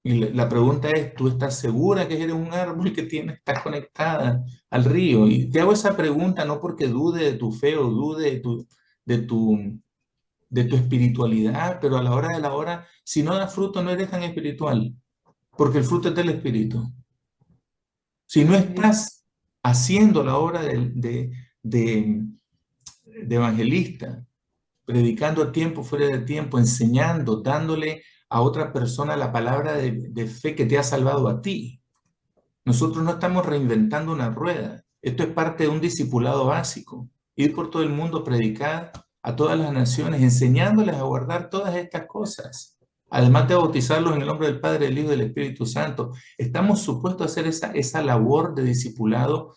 Y la pregunta es, ¿tú estás segura que eres un árbol que estás conectada al río? Y te hago esa pregunta no porque dude de tu fe o dude de tu, de tu espiritualidad, pero a la hora de la hora, si no das fruto, no eres tan espiritual, porque el fruto es del Espíritu. Si no estás haciendo la obra de, de evangelista, predicando a tiempo, fuera de tiempo, enseñando, dándole a otra persona la palabra de fe que te ha salvado a ti. Nosotros no estamos reinventando una rueda. Esto es parte de un discipulado básico. Ir por todo el mundo, predicar a todas las naciones, enseñándoles a guardar todas estas cosas. Además de bautizarlos en el nombre del Padre, del Hijo y del Espíritu Santo, estamos supuestos a hacer esa labor de discipulado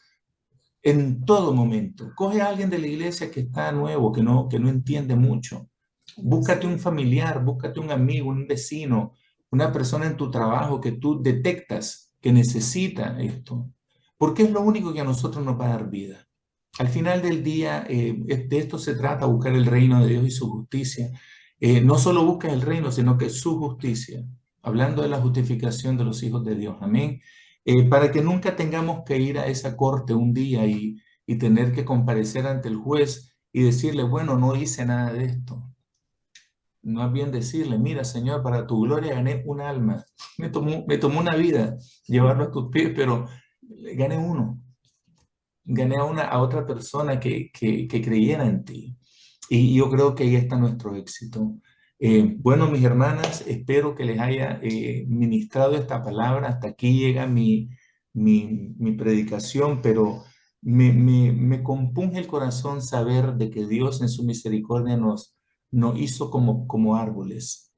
en todo momento. Coge a alguien de la iglesia que está nuevo, que no entiende mucho. Búscate un familiar, búscate un amigo, un vecino, una persona en tu trabajo que tú detectas que necesita esto. Porque es lo único que a nosotros nos va a dar vida. Al final del día, de esto se trata, buscar el reino de Dios y su justicia. No solo buscas el reino, sino que su justicia. Hablando de la justificación de los hijos de Dios. Amén. Para que nunca tengamos que ir a esa corte un día y tener que comparecer ante el juez y decirle, bueno, no hice nada de esto. Más bien decirle, mira, Señor, para tu gloria gané un alma. Me tomó una vida llevarlo a tus pies, pero gané uno. Gané a otra persona que creyera en ti. Y yo creo que ahí está nuestro éxito. Bueno, mis hermanas, espero que les haya ministrado esta palabra. Hasta aquí llega mi predicación, pero me compunge el corazón saber de que Dios en su misericordia nos hizo como árboles,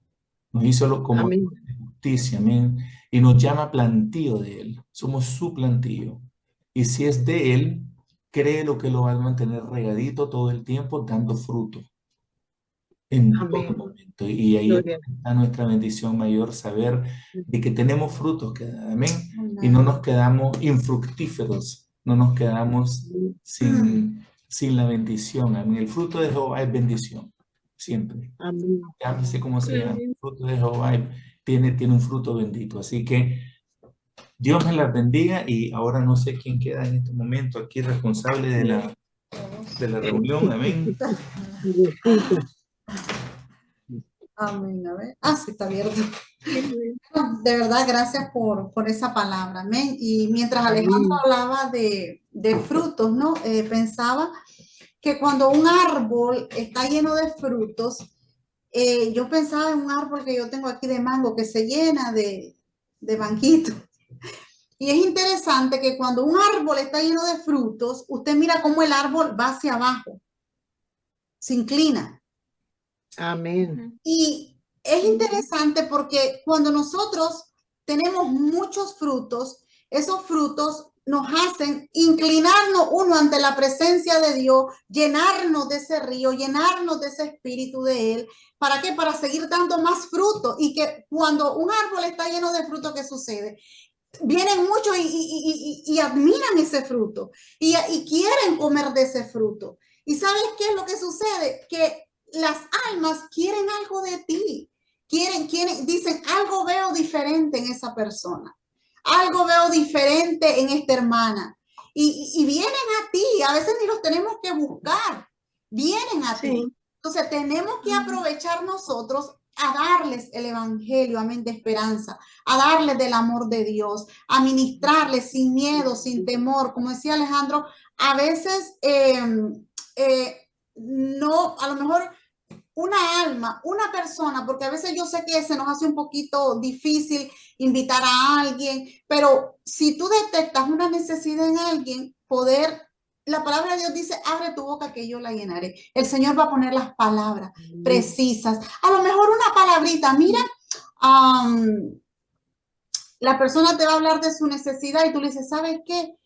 nos hizo como Amén. árboles de justicia, amén, y nos llama plantío de Él. Somos su plantío. Y si es de Él, créelo que lo va a mantener regadito todo el tiempo, dando fruto en todo Amén. momento. Y ahí Gloria. está nuestra bendición mayor, saber de que tenemos frutos que dar, amén. Y Amén. no nos quedamos infructíferos, no nos quedamos sin la bendición, amén. El fruto de Jehová es bendición, siempre. Amén. Llámese como se llama, el fruto de Jehová tiene un fruto bendito. Así que Dios me las bendiga y ahora no sé quién queda en este momento aquí responsable de la reunión, amén. Amén. A ver. Ah, sí, está abierto. De verdad, gracias por esa palabra. Amén. Y mientras Alejandro hablaba de frutos, ¿no? Pensaba que cuando un árbol está lleno de frutos, yo pensaba en un árbol que yo tengo aquí de mango que se llena de banquitos. Y es interesante que cuando un árbol está lleno de frutos, usted mira cómo el árbol va hacia abajo, se inclina. Amén. Y es interesante porque cuando nosotros tenemos muchos frutos, esos frutos nos hacen inclinarnos uno ante la presencia de Dios, llenarnos de ese río, llenarnos de ese espíritu de Él. ¿Para qué? Para seguir dando más fruto. Y que cuando un árbol está lleno de fruto, ¿qué sucede? Vienen muchos y admiran ese fruto y quieren comer de ese fruto. ¿Y sabes qué es lo que sucede? Que las almas quieren algo de ti. Dicen, algo veo diferente en esa persona. Algo veo diferente en esta hermana. Y vienen a ti. A veces ni los tenemos que buscar. Vienen a ti. Entonces tenemos que aprovechar nosotros a darles el evangelio, amén, de esperanza, a darles del amor de Dios, a ministrarles sin miedo, sin temor. Como decía Alejandro, a veces no, a lo mejor una alma, una persona, porque a veces yo sé que se nos hace un poquito difícil invitar a alguien, pero si tú detectas una necesidad en alguien, la palabra de Dios dice, abre tu boca que yo la llenaré. El Señor va a poner las palabras precisas. A lo mejor una palabrita, mira, la persona te va a hablar de su necesidad y tú le dices, ¿sabes qué?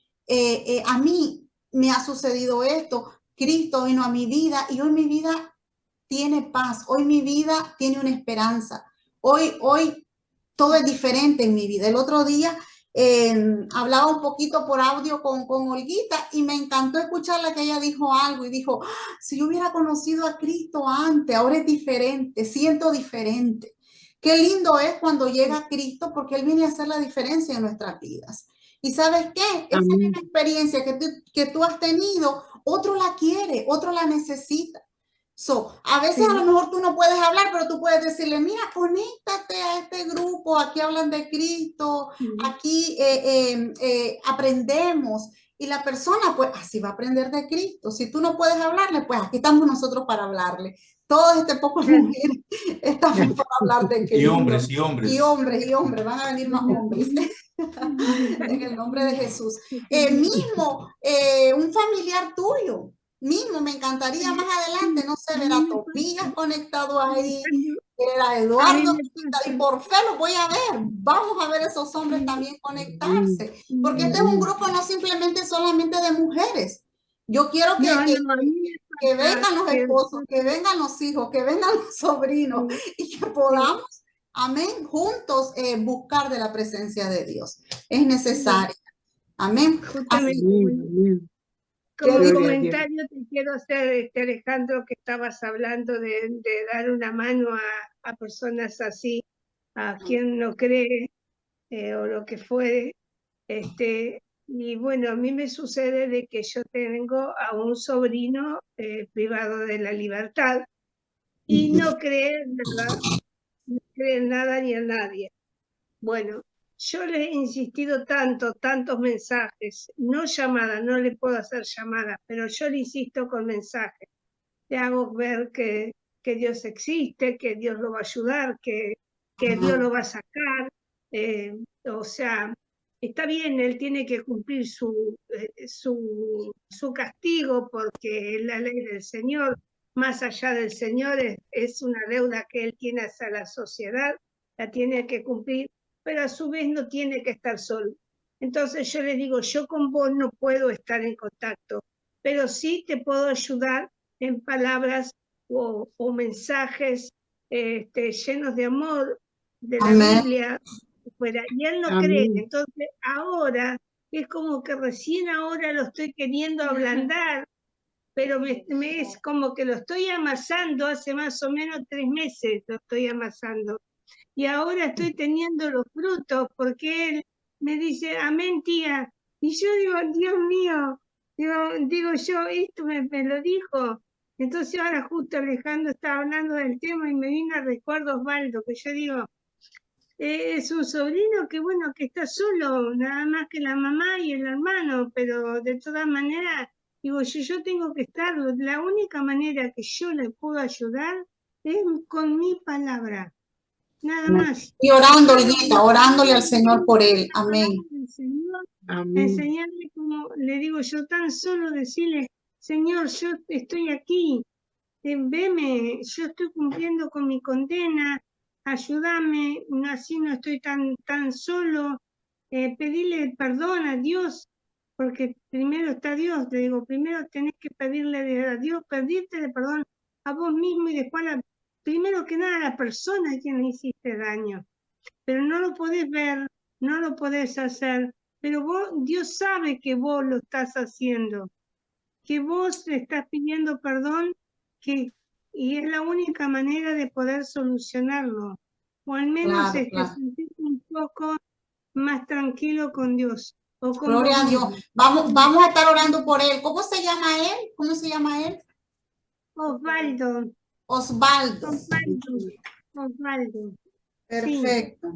A mí me ha sucedido esto. Cristo vino a mi vida y hoy mi vida tiene paz. Hoy mi vida tiene una esperanza. Hoy todo es diferente en mi vida. El otro día hablaba un poquito por audio con Olguita y me encantó escucharla que ella dijo algo y dijo, si yo hubiera conocido a Cristo antes, ahora es diferente, siento diferente. Qué lindo es cuando llega Cristo porque Él viene a hacer la diferencia en nuestras vidas. ¿Y sabes qué? Esa misma experiencia que tú has tenido, otro la quiere, otro la necesita. A veces a lo mejor tú no puedes hablar, pero tú puedes decirle, mira, conéctate a este grupo, aquí hablan de Cristo, aquí aprendemos. Y la persona, pues, así va a aprender de Cristo. Si tú no puedes hablarle, pues aquí estamos nosotros para hablarle. Todos pocos mujeres estamos para hablar de Cristo. Y hombres, y hombres. Y hombres, van a venir más hombres. En el nombre de Jesús. Un familiar tuyo. Mismo, me encantaría más adelante, no sé, ver a Tobías conectado ahí, ver a Eduardo, y por fe lo voy a ver. Vamos a ver esos hombres también conectarse, porque este es un grupo no solamente de mujeres. Yo quiero que vengan los esposos, que vengan los hijos, que vengan los sobrinos y que podamos, amén, juntos buscar de la presencia de Dios. Es necesario. Amén. Como comentario te quiero hacer, Alejandro, que estabas hablando de dar una mano a personas así, a quien no cree o lo que fuere. Y bueno, a mí me sucede de que yo tengo a un sobrino privado de la libertad y no cree en nada, no cree en nada ni en nadie. Bueno, yo le he insistido tantos mensajes, no llamadas, no le puedo hacer llamadas, pero yo le insisto con mensajes. Le hago ver que Dios existe, que Dios lo va a ayudar, que Dios lo va a sacar. O sea, está bien, él tiene que cumplir su castigo porque es la ley del Señor. Más allá del Señor es una deuda que él tiene hacia la sociedad, la tiene que cumplir, pero a su vez no tiene que estar solo. Entonces yo le digo, yo con vos no puedo estar en contacto, pero sí te puedo ayudar en palabras o mensajes llenos de amor de la Amén. Biblia. Fuera. Y él no cree. Entonces ahora es como que recién ahora lo estoy queriendo ablandar, pero es como que lo estoy amasando hace más o menos 3 meses, lo estoy amasando. Y ahora estoy teniendo los frutos porque él me dice, amén, tía. Y yo digo, Dios mío, digo yo, esto me lo dijo. Entonces ahora justo Alejandro estaba hablando del tema y me vino a recuerdo Osvaldo, que yo digo, es un sobrino que bueno, que está solo, nada más que la mamá y el hermano, pero de todas maneras, digo, yo tengo que estar, la única manera que yo le puedo ayudar es con mi palabra. Nada más. Y orando, Olguita, orándole al Señor por él. Amén. Señor, Amén. enseñarle como le digo yo, tan solo decirle, Señor, yo estoy aquí, veme, yo estoy cumpliendo con mi condena, ayúdame, así no estoy tan solo, pedirle perdón a Dios, porque primero está Dios, te digo, primero tenés que pedirle a Dios, pedirte de perdón a vos mismo y después primero que nada a la persona a quien le hiciste daño. Pero no lo podés ver, no lo podés hacer, pero Dios sabe que vos lo estás haciendo, que vos le estás pidiendo perdón, y es la única manera de poder solucionarlo, o al menos Claro. sentirte un poco más tranquilo con Dios. O con Gloria a Dios. Vamos a estar orando por él. ¿Cómo se llama él? ¿Cómo se llama él? Osvaldo. Osvaldo. Osvaldo. Perfecto.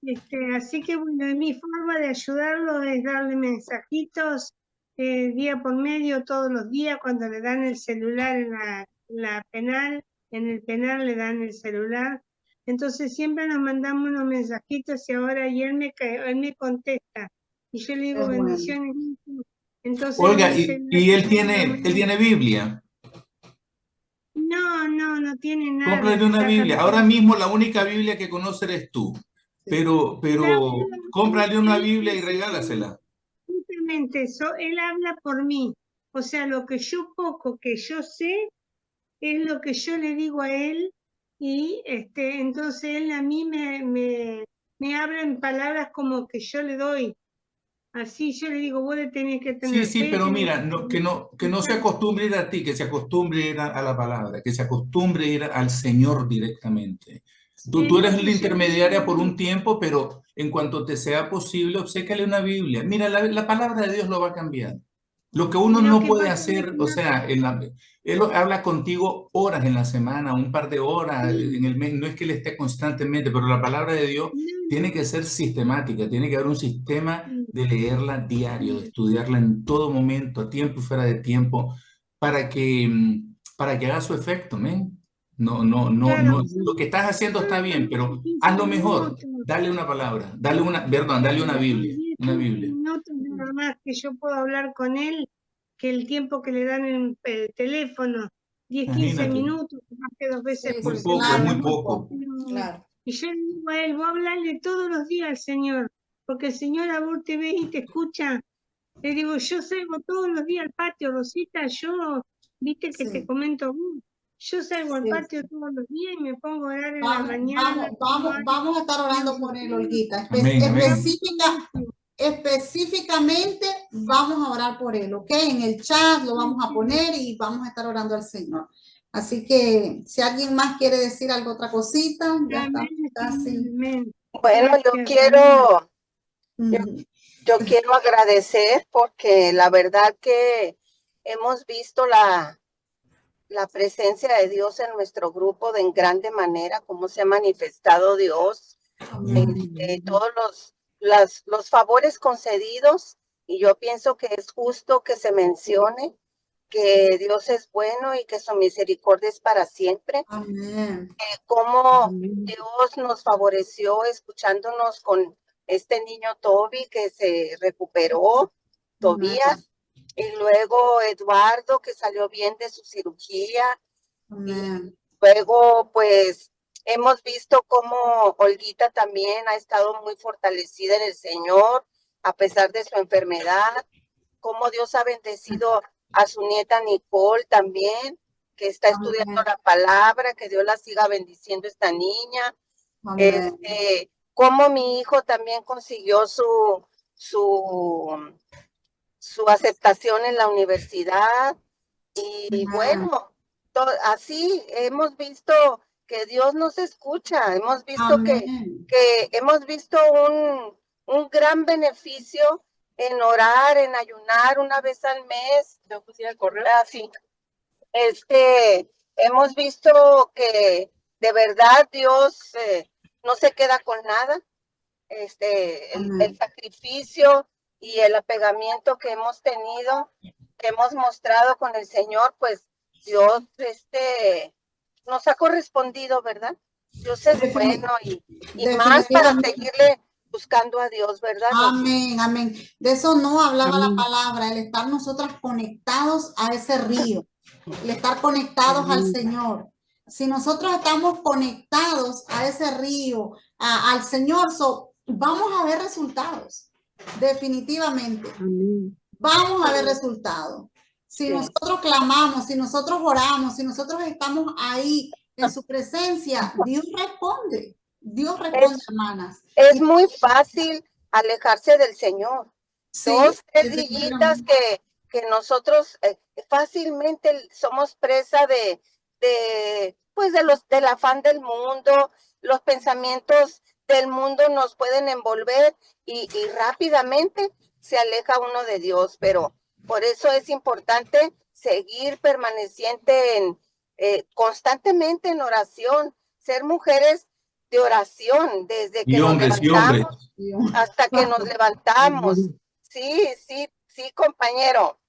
Sí. Así que bueno, mi forma de ayudarlo es darle mensajitos día por medio, todos los días, cuando le dan el celular en la penal, en el penal le dan el celular. Entonces siempre nos mandamos unos mensajitos y él me contesta. Y yo le digo Qué bueno. bendiciones. Entonces, Olga, y él tiene Biblia. No tiene nada. Cómprale una Biblia. Ahora mismo la única Biblia que conoce eres tú. Pero cómprale una Biblia y regálasela. Simplemente eso, él habla por mí. O sea, lo que yo poco que yo sé es lo que yo le digo a él, y entonces él a mí me habla en palabras como que yo le doy. Así yo le digo, vos le tenés que tener Sí, fe, pero mira, que no se acostumbre a ir a ti, que se acostumbre a ir a la palabra, que se acostumbre a ir al Señor directamente. Tú eres la intermediaria por un tiempo, pero en cuanto te sea posible, obsécale una Biblia. Mira, la palabra de Dios lo va a cambiar. Lo que uno no puede hacer, o sea, él habla contigo horas en la semana, un par de horas en el mes, no es que él esté constantemente, pero la palabra de Dios tiene que ser sistemática, tiene que haber un sistema de leerla diario, de estudiarla en todo momento, a tiempo y fuera de tiempo, para que haga su efecto, ¿men? No, lo que estás haciendo está bien, pero hazlo mejor. Dale una palabra, dale una Biblia, una Biblia. Minutos nada más que yo puedo hablar con él, que el tiempo que le dan en el teléfono, 10, 15 Imagínate. minutos, más que 2 veces Sí, por Muy poco, es semana. muy poco. Claro. Y yo le digo a él, vos hablarle todos los días al Señor, porque el Señor a vos te ve y te escucha. Le digo, yo salgo todos los días al patio, Rosita, yo, viste que te comento a vos, yo salgo al patio todos los días y me pongo a orar en la mañana. Vamos a estar orando por él, Olguita. Amén, amén. Específicamente vamos a orar por él, ¿ok? En el chat lo vamos a poner y vamos a estar orando al Señor. Así que si alguien más quiere decir algo, otra cosita, ya está casi. Bueno, yo Yo quiero agradecer porque la verdad que hemos visto la presencia de Dios en nuestro grupo de en grande manera, cómo se ha manifestado Dios, todos los favores concedidos, y yo pienso que es justo que se mencione que Dios es bueno y que su misericordia es para siempre. Amén. Cómo Dios nos favoreció escuchándonos con este niño Toby que se recuperó, Tobías, y luego Eduardo que salió bien de su cirugía. Amén. Luego, pues, hemos visto cómo Olguita también ha estado muy fortalecida en el Señor, a pesar de su enfermedad, cómo Dios ha bendecido a su nieta Nicole también, que está estudiando la palabra, que Dios la siga bendiciendo esta niña. Cómo mi hijo también consiguió su aceptación en la universidad. Y bueno, así hemos visto que Dios nos escucha, hemos visto que hemos visto un gran beneficio en orar, en ayunar una vez al mes. Yo pusiera correr así. Hemos visto que de verdad Dios no se queda con nada. El sacrificio y el apegamiento que hemos tenido, que hemos mostrado con el Señor, pues Dios nos ha correspondido, ¿verdad? Dios es bueno y más para seguirle buscando a Dios, ¿verdad? Amén, amén. De eso no hablaba la palabra, el estar nosotras conectados a ese río, el estar conectados al Señor. Si nosotros estamos conectados a ese río, al Señor, vamos a ver resultados, definitivamente. Vamos a ver resultados. Si nosotros clamamos, si nosotros oramos, si nosotros estamos ahí en su presencia, Dios responde. Dios responde, hermanas. Es muy fácil alejarse del Señor. Sí, 2, 3 dillitas que nosotros fácilmente somos presa del afán del mundo. Los pensamientos del mundo nos pueden envolver y rápidamente se aleja uno de Dios, pero por eso es importante seguir permaneciente constantemente en oración, ser mujeres de oración desde que nos levantamos hasta que nos levantamos. Sí, compañero.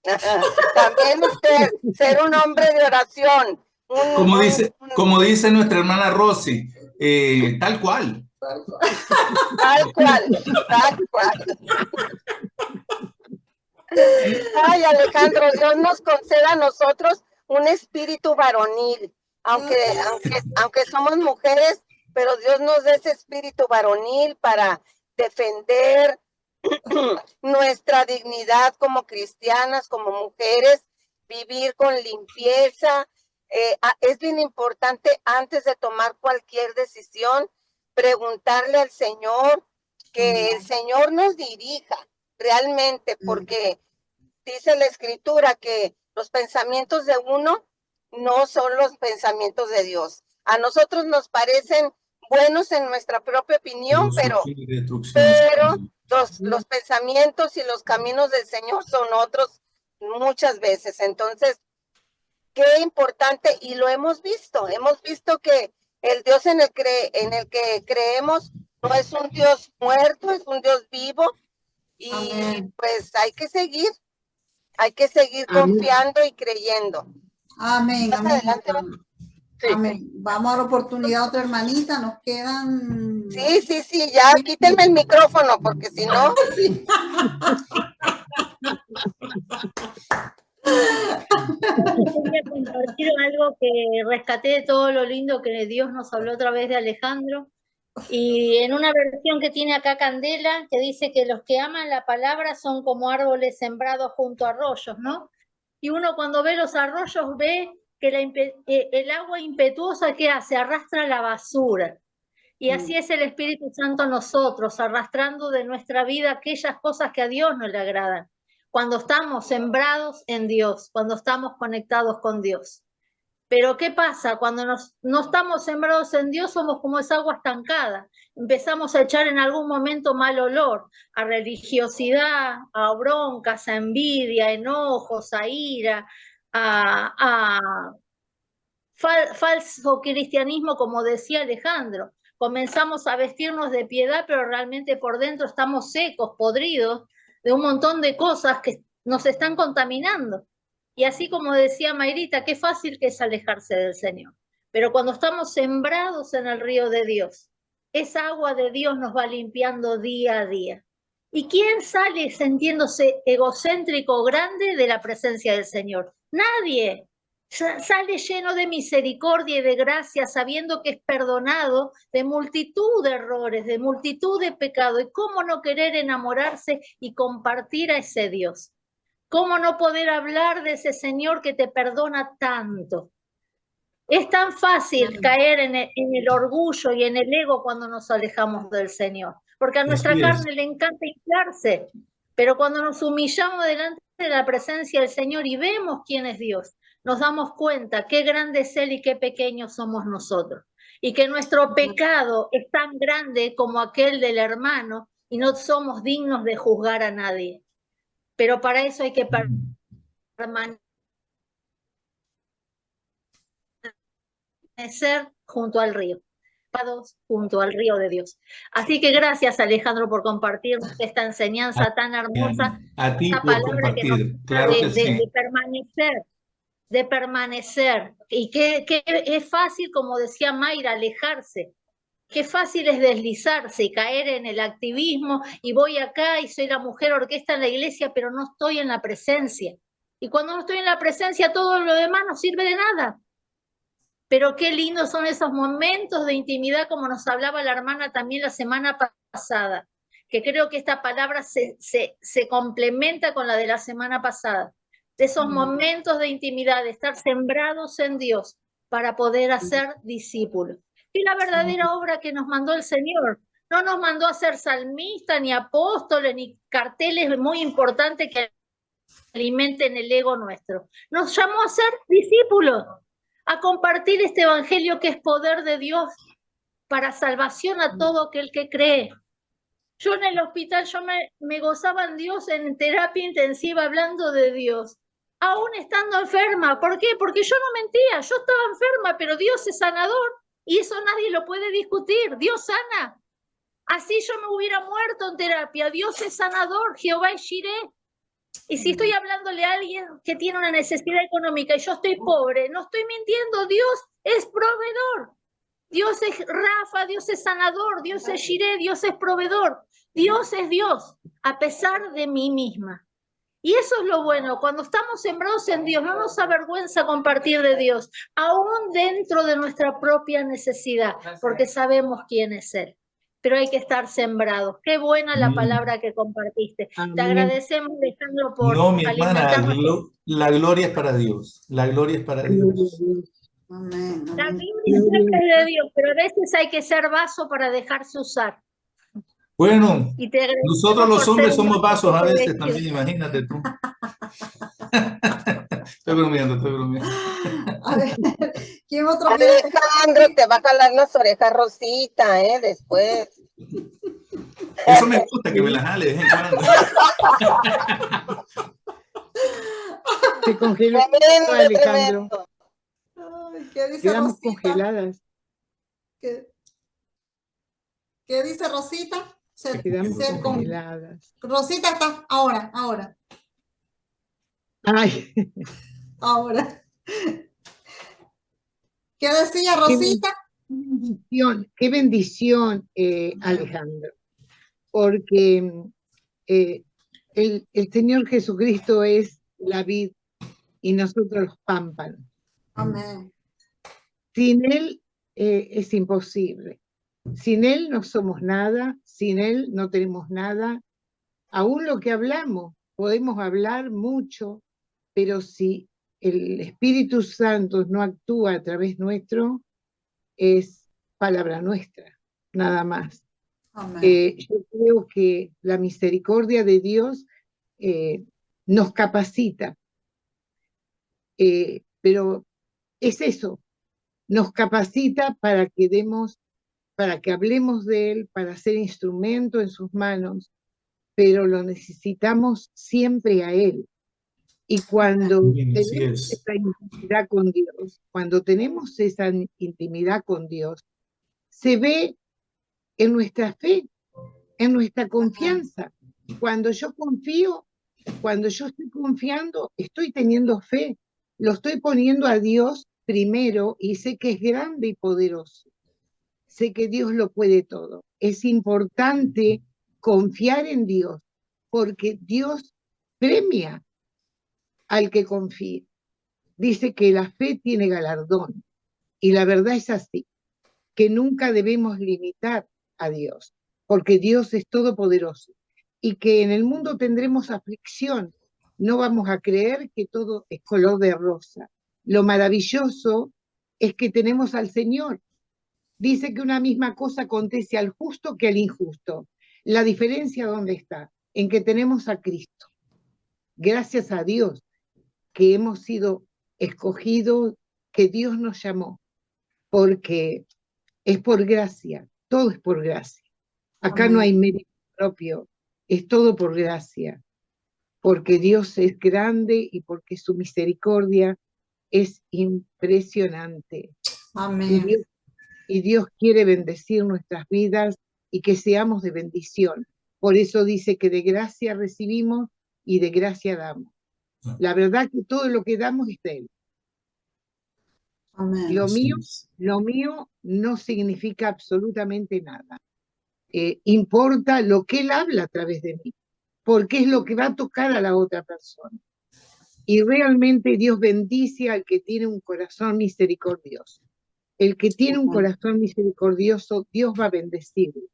También usted, ser un hombre de oración. Como dice nuestra hermana Rosy, tal cual. Tal cual. Ay, Alejandro, Dios nos conceda a nosotros un espíritu varonil, aunque somos mujeres, pero Dios nos da ese espíritu varonil para defender nuestra dignidad como cristianas, como mujeres, vivir con limpieza. Es bien importante antes de tomar cualquier decisión, preguntarle al Señor, que el Señor nos dirija realmente, porque dice la Escritura que los pensamientos de uno no son los pensamientos de Dios. A nosotros nos parecen buenos en nuestra propia opinión, pero los pensamientos y los caminos del Señor son otros muchas veces. Entonces, qué importante, y lo hemos visto que el Dios en el que creemos no es un Dios muerto, es un Dios vivo, y pues hay que seguir confiando y creyendo. Amén, amén. Adelante. Amén. Vamos a la oportunidad, otra hermanita, nos quedan... Sí, ya quítenme el micrófono, porque si no... Quería compartir algo que rescaté de todo lo lindo que Dios nos habló a través de Alejandro, y en una versión que tiene acá Candela, que dice que los que aman la palabra son como árboles sembrados junto a arroyos, ¿no? Y uno cuando ve los arroyos ve que el agua impetuosa que hace, arrastra la basura. Y así es el Espíritu Santo nosotros, arrastrando de nuestra vida aquellas cosas que a Dios no le agradan, cuando estamos sembrados en Dios, cuando estamos conectados con Dios. Pero ¿qué pasa? Cuando no estamos sembrados en Dios, somos como esa agua estancada. Empezamos a echar en algún momento mal olor, a religiosidad, a broncas, a envidia, a enojos, a ira, a falso cristianismo, como decía Alejandro. Comenzamos a vestirnos de piedad, pero realmente por dentro estamos secos, podridos, de un montón de cosas que nos están contaminando. Y así como decía Mayrita, qué fácil que es alejarse del Señor. Pero cuando estamos sembrados en el río de Dios, esa agua de Dios nos va limpiando día a día. ¿Y quién sale sintiéndose egocéntrico grande de la presencia del Señor? Nadie. Sale lleno de misericordia y de gracia, sabiendo que es perdonado de multitud de errores, de multitud de pecados. ¿Y cómo no querer enamorarse y compartir a ese Dios? ¿Cómo no poder hablar de ese Señor que te perdona tanto? Es tan fácil caer en el orgullo y en el ego cuando nos alejamos del Señor, porque a nuestra carne le encanta inflarse, pero cuando nos humillamos delante de la presencia del Señor y vemos quién es Dios, nos damos cuenta qué grande es Él y qué pequeños somos nosotros, y que nuestro pecado es tan grande como aquel del hermano y no somos dignos de juzgar a nadie. Pero para eso hay que permanecer junto al río, junto al río de Dios. Así que gracias, Alejandro, por compartir esta enseñanza tan hermosa, a ti esta por palabra que nos compartir, claro que sí. de permanecer. Y que es fácil, como decía Mayra, alejarse. Qué fácil es deslizarse y caer en el activismo, y voy acá y soy la mujer orquesta en la iglesia, pero no estoy en la presencia. Y cuando no estoy en la presencia, todo lo demás no sirve de nada. Pero qué lindos son esos momentos de intimidad, como nos hablaba la hermana también la semana pasada, que creo que esta palabra se complementa con la de la semana pasada. De esos momentos de intimidad, de estar sembrados en Dios para poder hacer discípulos. Y la verdadera obra que nos mandó el Señor. No nos mandó a ser salmistas, ni apóstoles, ni carteles muy importantes que alimenten el ego nuestro. Nos llamó a ser discípulos, a compartir este evangelio que es poder de Dios para salvación a todo aquel que cree. Yo en el hospital, yo me gozaba en Dios en terapia intensiva hablando de Dios, aún estando enferma. ¿Por qué? Porque yo no mentía, yo estaba enferma, pero Dios es sanador. Y eso nadie lo puede discutir. Dios sana. Así yo me hubiera muerto en terapia. Dios es sanador. Jehová es Jireh. Y si estoy hablándole a alguien que tiene una necesidad económica y yo estoy pobre, no estoy mintiendo. Dios es proveedor. Dios es Rafa, Dios es sanador, Dios es Jireh, Dios es proveedor. Dios es Dios, a pesar de mí misma. Y eso es lo bueno, cuando estamos sembrados en Dios, no nos avergüenza compartir de Dios, aún dentro de nuestra propia necesidad, porque sabemos quién es Él. Pero hay que estar sembrados. Qué buena la palabra que compartiste. Amén. Te agradecemos, Alejandro, por No, mi hermana, alimentarnos. la gloria es para Dios. La gloria es para Dios. Amén. La Amén. Biblia siempre es de Dios, pero a veces hay que ser vaso para dejarse usar. Bueno, Y te agradecemos nosotros los por hombres ser un somos vasos a veces bendecido. también, imagínate tú. Estoy bromeando, estoy bromeando. A ver, ¿quién otro quiere? Alejandro, te va a jalar las orejas Rosita, después. Eso me gusta, que me la jale de vez en cuando. Se congeló Tremendo, Alejandro. tremendo. Ay, ¿qué dice Quedamos Rosita? congeladas. ¿Qué dice Rosita? Quedamos congeladas. Rosita está ahora. Ay, Ahora. ¿Qué decía Rosita? qué bendición, Alejandro. Porque el Señor Jesucristo es la vid y nosotros los pámpanos. Amén. Sin Él es imposible. Sin Él no somos nada, sin Él no tenemos nada. Aún lo que hablamos, podemos hablar mucho, pero si el Espíritu Santo no actúa a través nuestro, es palabra nuestra, nada más. Amén. Yo creo que la misericordia de Dios nos capacita, pero es eso, nos capacita para que hablemos de Él, para ser instrumento en sus manos, pero lo necesitamos siempre a Él. Y cuando Bien, así tenemos es. esa intimidad con Dios, cuando tenemos esa intimidad con Dios, se ve en nuestra fe, en nuestra confianza. Cuando yo confío, cuando yo estoy confiando, estoy teniendo fe, lo estoy poniendo a Dios primero y sé que es grande y poderoso. Sé que Dios lo puede todo. Es importante confiar en Dios porque Dios premia al que confía. Dice que la fe tiene galardón y la verdad es así, que nunca debemos limitar a Dios porque Dios es todopoderoso y que en el mundo tendremos aflicción. No vamos a creer que todo es color de rosa. Lo maravilloso es que tenemos al Señor. Dice que una misma cosa acontece al justo que al injusto. La diferencia, ¿dónde está? En que tenemos a Cristo. Gracias a Dios que hemos sido escogidos, que Dios nos llamó, porque es por gracia, todo es por gracia. Acá no hay mérito propio, es todo por gracia, porque Dios es grande y porque su misericordia es impresionante. Amén. Y Dios quiere bendecir nuestras vidas y que seamos de bendición. Por eso dice que de gracia recibimos y de gracia damos. La verdad que todo lo que damos es de Él. Amén. Lo mío no significa absolutamente nada. Importa lo que Él habla a través de mí, porque es lo que va a tocar a la otra persona. Y realmente Dios bendice al que tiene un corazón misericordioso. El que tiene un corazón misericordioso, Dios va a bendecirlo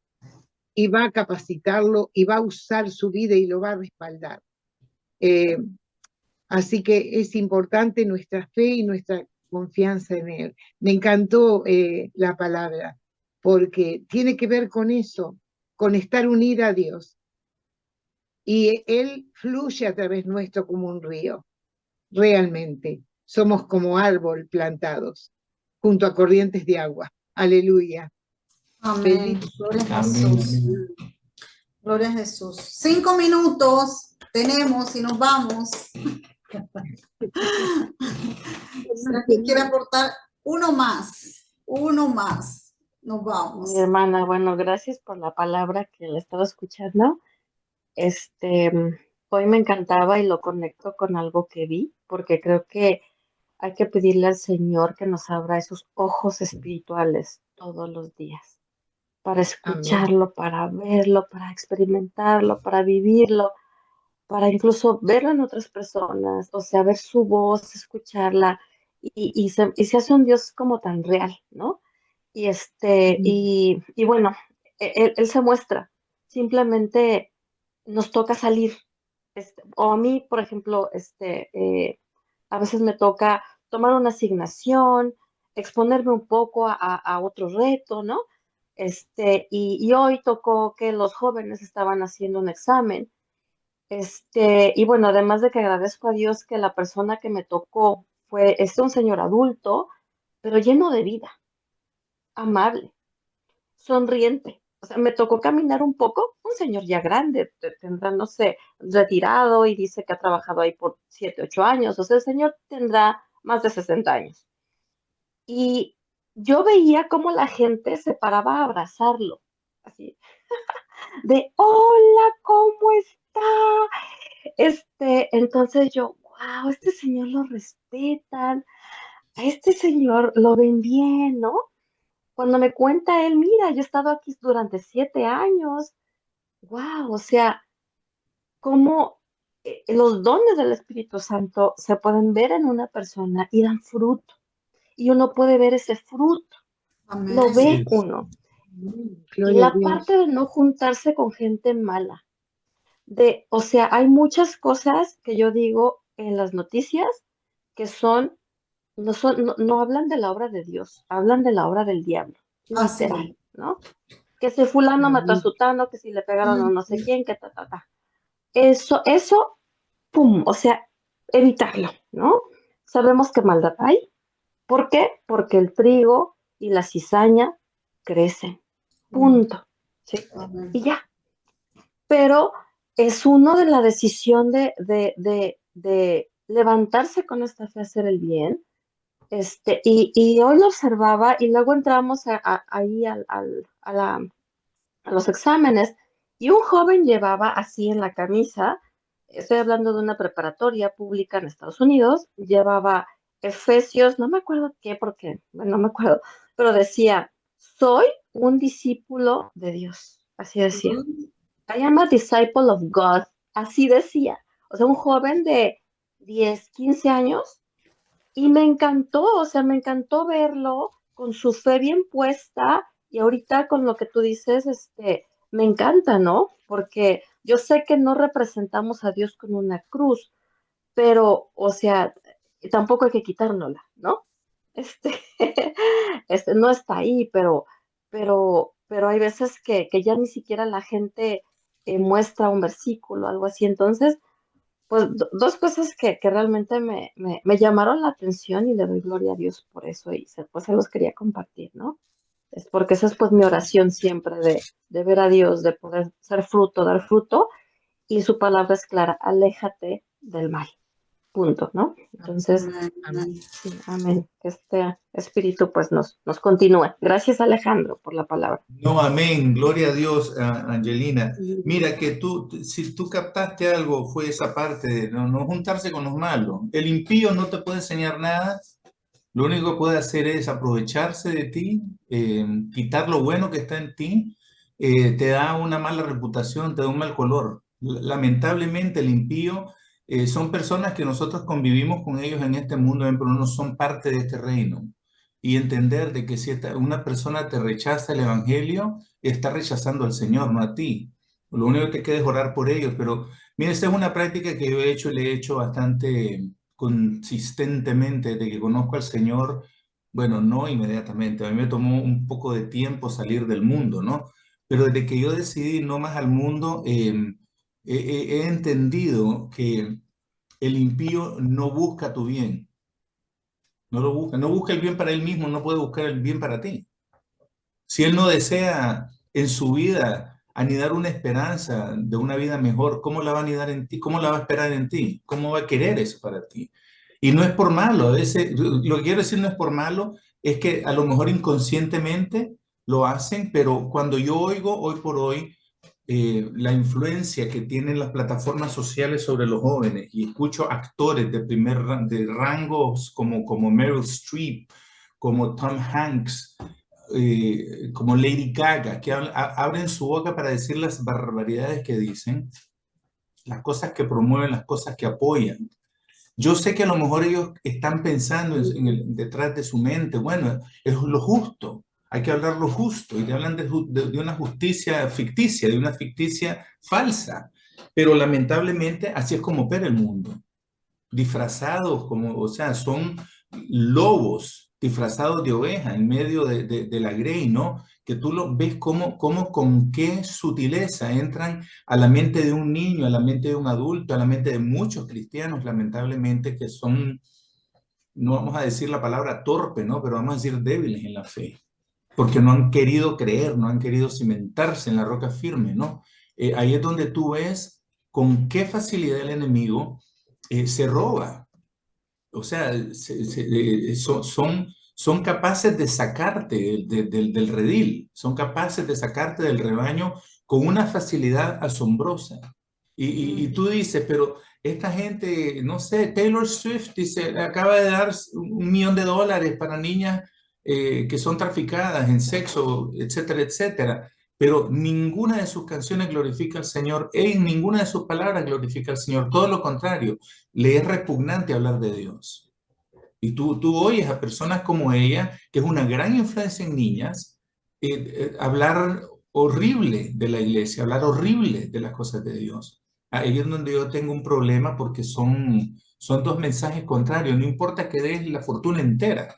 y va a capacitarlo y va a usar su vida y lo va a respaldar. Así que es importante nuestra fe y nuestra confianza en Él. Me encantó la palabra, porque tiene que ver con eso, con estar unida a Dios. Y Él fluye a través nuestro como un río, realmente. Somos como árbol plantados junto a corrientes de agua. Aleluya. Amén. Gloria a Jesús. Gloria a Jesús. 5 minutos tenemos y nos vamos. Si alguien quiere aportar uno más, nos vamos. Mi hermana, bueno, gracias por la palabra que le estaba escuchando. Hoy me encantaba y lo conecto con algo que vi, porque creo que hay que pedirle al Señor que nos abra esos ojos espirituales todos los días, para escucharlo, para verlo, para experimentarlo, para vivirlo, para incluso verlo en otras personas, o sea, ver su voz, escucharla, y se hace un Dios como tan real, ¿no? Y bueno, él se muestra, simplemente nos toca salir, o a mí, por ejemplo, a veces me toca tomar una asignación, exponerme un poco a otro reto, ¿no? Y hoy tocó que los jóvenes estaban haciendo un examen. Y bueno, además de que agradezco a Dios que la persona que me tocó fue un señor adulto, pero lleno de vida, amable, sonriente. O sea, me tocó caminar un poco, un señor ya grande, tendrá, no sé, retirado y dice que ha trabajado ahí por 7, 8 años. O sea, el señor tendrá más de 60 años. Y yo veía cómo la gente se paraba a abrazarlo, así, de, hola, ¿cómo está? Entonces yo, wow, este señor lo respetan, a este señor lo ven bien, ¿no? Cuando me cuenta él, mira, yo he estado aquí durante 7 años, wow, o sea, cómo los dones del Espíritu Santo se pueden ver en una persona y dan fruto, y uno puede ver ese fruto, Amén. lo ve uno. Y la parte de no juntarse con gente mala, o sea, hay muchas cosas que yo digo en las noticias que no hablan de la obra de Dios, hablan de la obra del diablo, literal, ¿no? Que si fulano mató a sutano, que si le pegaron a no sé quién, que ta. Eso, pum, o sea, evitarlo, ¿no? Sabemos que maldad hay, ¿Por qué? Porque el trigo y la cizaña crecen. Punto. ¿Sí? Y ya. Pero es uno de la decisión de levantarse con esta fe a hacer el bien. Y hoy lo observaba y luego entramos ahí a los exámenes y un joven llevaba así en la camisa, estoy hablando de una preparatoria pública en Estados Unidos, llevaba Efesios, no me acuerdo qué, porque, bueno, no me acuerdo, pero decía, soy un discípulo de Dios, así decía. I am a disciple of God, así decía. O sea, un joven de 10, 15 años y me encantó, o sea, me encantó verlo con su fe bien puesta y ahorita con lo que tú dices, me encanta, ¿no? Porque yo sé que no representamos a Dios con una cruz, pero, o sea, tampoco hay que quitárnosla, ¿no? Este, no está ahí, pero hay veces que ya ni siquiera la gente muestra un versículo, algo así. Entonces, pues dos cosas que realmente me llamaron la atención y le doy gloria a Dios por eso y pues se los quería compartir, ¿no? Es porque esa es pues mi oración siempre de ver a Dios, de poder ser fruto, dar fruto y su palabra es clara, aléjate del mal. Punto, ¿no? Entonces, sí, amén. Que este espíritu pues nos continúe. Gracias, Alejandro, por la palabra. No, amén. Gloria a Dios, Angelina. Mira que si tú captaste algo, fue esa parte de no juntarse con los malos. El impío no te puede enseñar nada. Lo único que puede hacer es aprovecharse de ti, quitar lo bueno que está en ti, te da una mala reputación, te da un mal color. Lamentablemente el impío son personas que nosotros convivimos con ellos en este mundo, pero no son parte de este reino. Y entender de que si una persona te rechaza el evangelio, está rechazando al Señor, no a ti. Lo único que queda es orar por ellos, pero mira, esta es una práctica que yo he hecho y le he hecho bastante consistentemente desde que conozco al Señor. Bueno, no inmediatamente, a mí me tomó un poco de tiempo salir del mundo, ¿no? Pero desde que yo decidí no más al mundo, he entendido que el impío no busca tu bien, no busca el bien para él mismo, no puede buscar el bien para ti. Si él no desea en su vida anidar una esperanza de una vida mejor, ¿cómo la va a anidar en ti? ¿Cómo la va a esperar en ti? ¿Cómo va a querer eso para ti? Y no es por malo, lo que quiero decir no es por malo, es que a lo mejor inconscientemente lo hacen, pero cuando yo oigo hoy por hoy la influencia que tienen las plataformas sociales sobre los jóvenes y escucho actores de rangos como Meryl Streep, como Tom Hanks, como Lady Gaga, que abren su boca para decir las barbaridades que dicen, las cosas que promueven, las cosas que apoyan. Yo sé que a lo mejor ellos están pensando detrás de su mente, bueno, es lo justo, hay que hablar lo justo, y te hablan de una justicia ficticia, de una ficticia falsa, pero lamentablemente así es como opera el mundo, disfrazados o sea, son lobos disfrazados de oveja en medio de la grey, ¿no? Que tú lo ves con qué sutileza entran a la mente de un niño, a la mente de un adulto, a la mente de muchos cristianos, lamentablemente, que son, no vamos a decir la palabra torpe, ¿no? Pero vamos a decir débiles en la fe, porque no han querido creer, no han querido cimentarse en la roca firme, ¿no? Ahí es donde tú ves con qué facilidad el enemigo se roba. O sea, son capaces de sacarte del redil, son capaces de sacarte del rebaño con una facilidad asombrosa. Y tú dices, pero esta gente, no sé, Taylor Swift dice, acaba de dar $1 millón para niñas que son traficadas en sexo, etcétera, etcétera. Pero ninguna de sus canciones glorifica al Señor, en ninguna de sus palabras glorifica al Señor. Todo lo contrario, le es repugnante hablar de Dios. Y tú oyes a personas como ella, que es una gran influencia en niñas, hablar horrible de la iglesia, hablar horrible de las cosas de Dios. Ahí es donde yo tengo un problema porque son dos mensajes contrarios. No importa que des la fortuna entera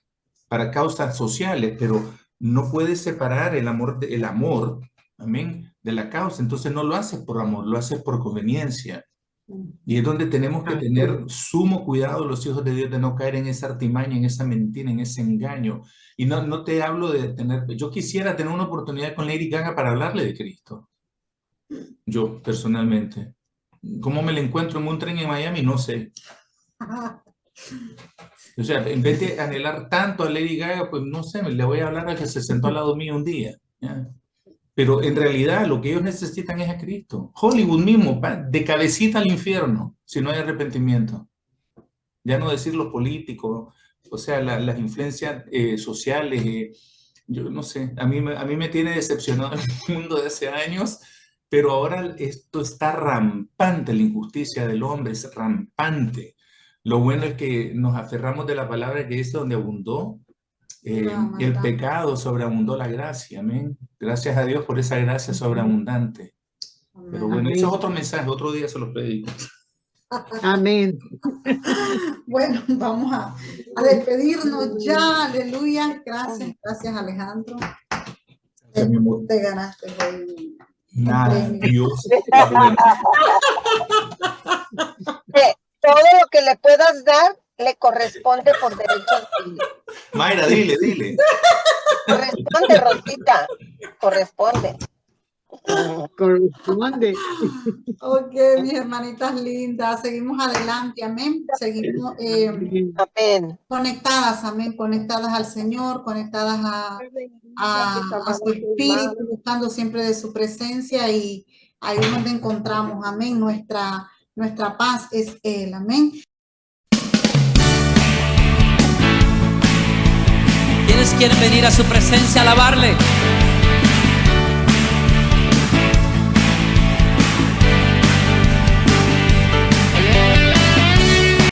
para causas sociales, pero no puedes separar el amor, amén, de la causa. Entonces no lo haces por amor, lo haces por conveniencia. Y es donde tenemos que tener sumo cuidado los hijos de Dios de no caer en esa artimaña, en esa mentira, en ese engaño. Y no te hablo de tener... Yo quisiera tener una oportunidad con Lady Gaga para hablarle de Cristo. Yo, personalmente. ¿Cómo me la encuentro en un tren en Miami? No sé. O sea, en vez de anhelar tanto a Lady Gaga, pues no sé, le voy a hablar a que se sentó al lado mío un día. ¿Ya? Pero en realidad lo que ellos necesitan es a Cristo. Hollywood mismo, de cabecita al infierno, si no hay arrepentimiento. Ya no decir los políticos, o sea, las influencias sociales, yo no sé, a mí me tiene decepcionado el mundo de hace años, pero ahora esto está rampante, la injusticia del hombre es rampante. Lo bueno es que nos aferramos de la palabra que dice donde abundó el pecado, sobreabundó la gracia, amén. Gracias a Dios por esa gracia sobreabundante. Pero bueno, Amén. eso es otro mensaje, otro día se los predico. Amén. Bueno, vamos a despedirnos ya, aleluya. Gracias, gracias Alejandro. Gracias, mi amor. Te ganaste hoy. Nada, Dios está bueno. Todo lo que le puedas dar le corresponde por derecho divino. Mayra, dile. Corresponde, Rosita, corresponde. Corresponde. Ok, mis hermanitas lindas, seguimos adelante, amén. Seguimos Amén. conectadas, amén, conectadas al Señor, conectadas a su espíritu, buscando siempre de su presencia, y ahí es donde encontramos, amén, nuestra paz es Él, amén. ¿Quiénes quieren venir a su presencia a alabarle?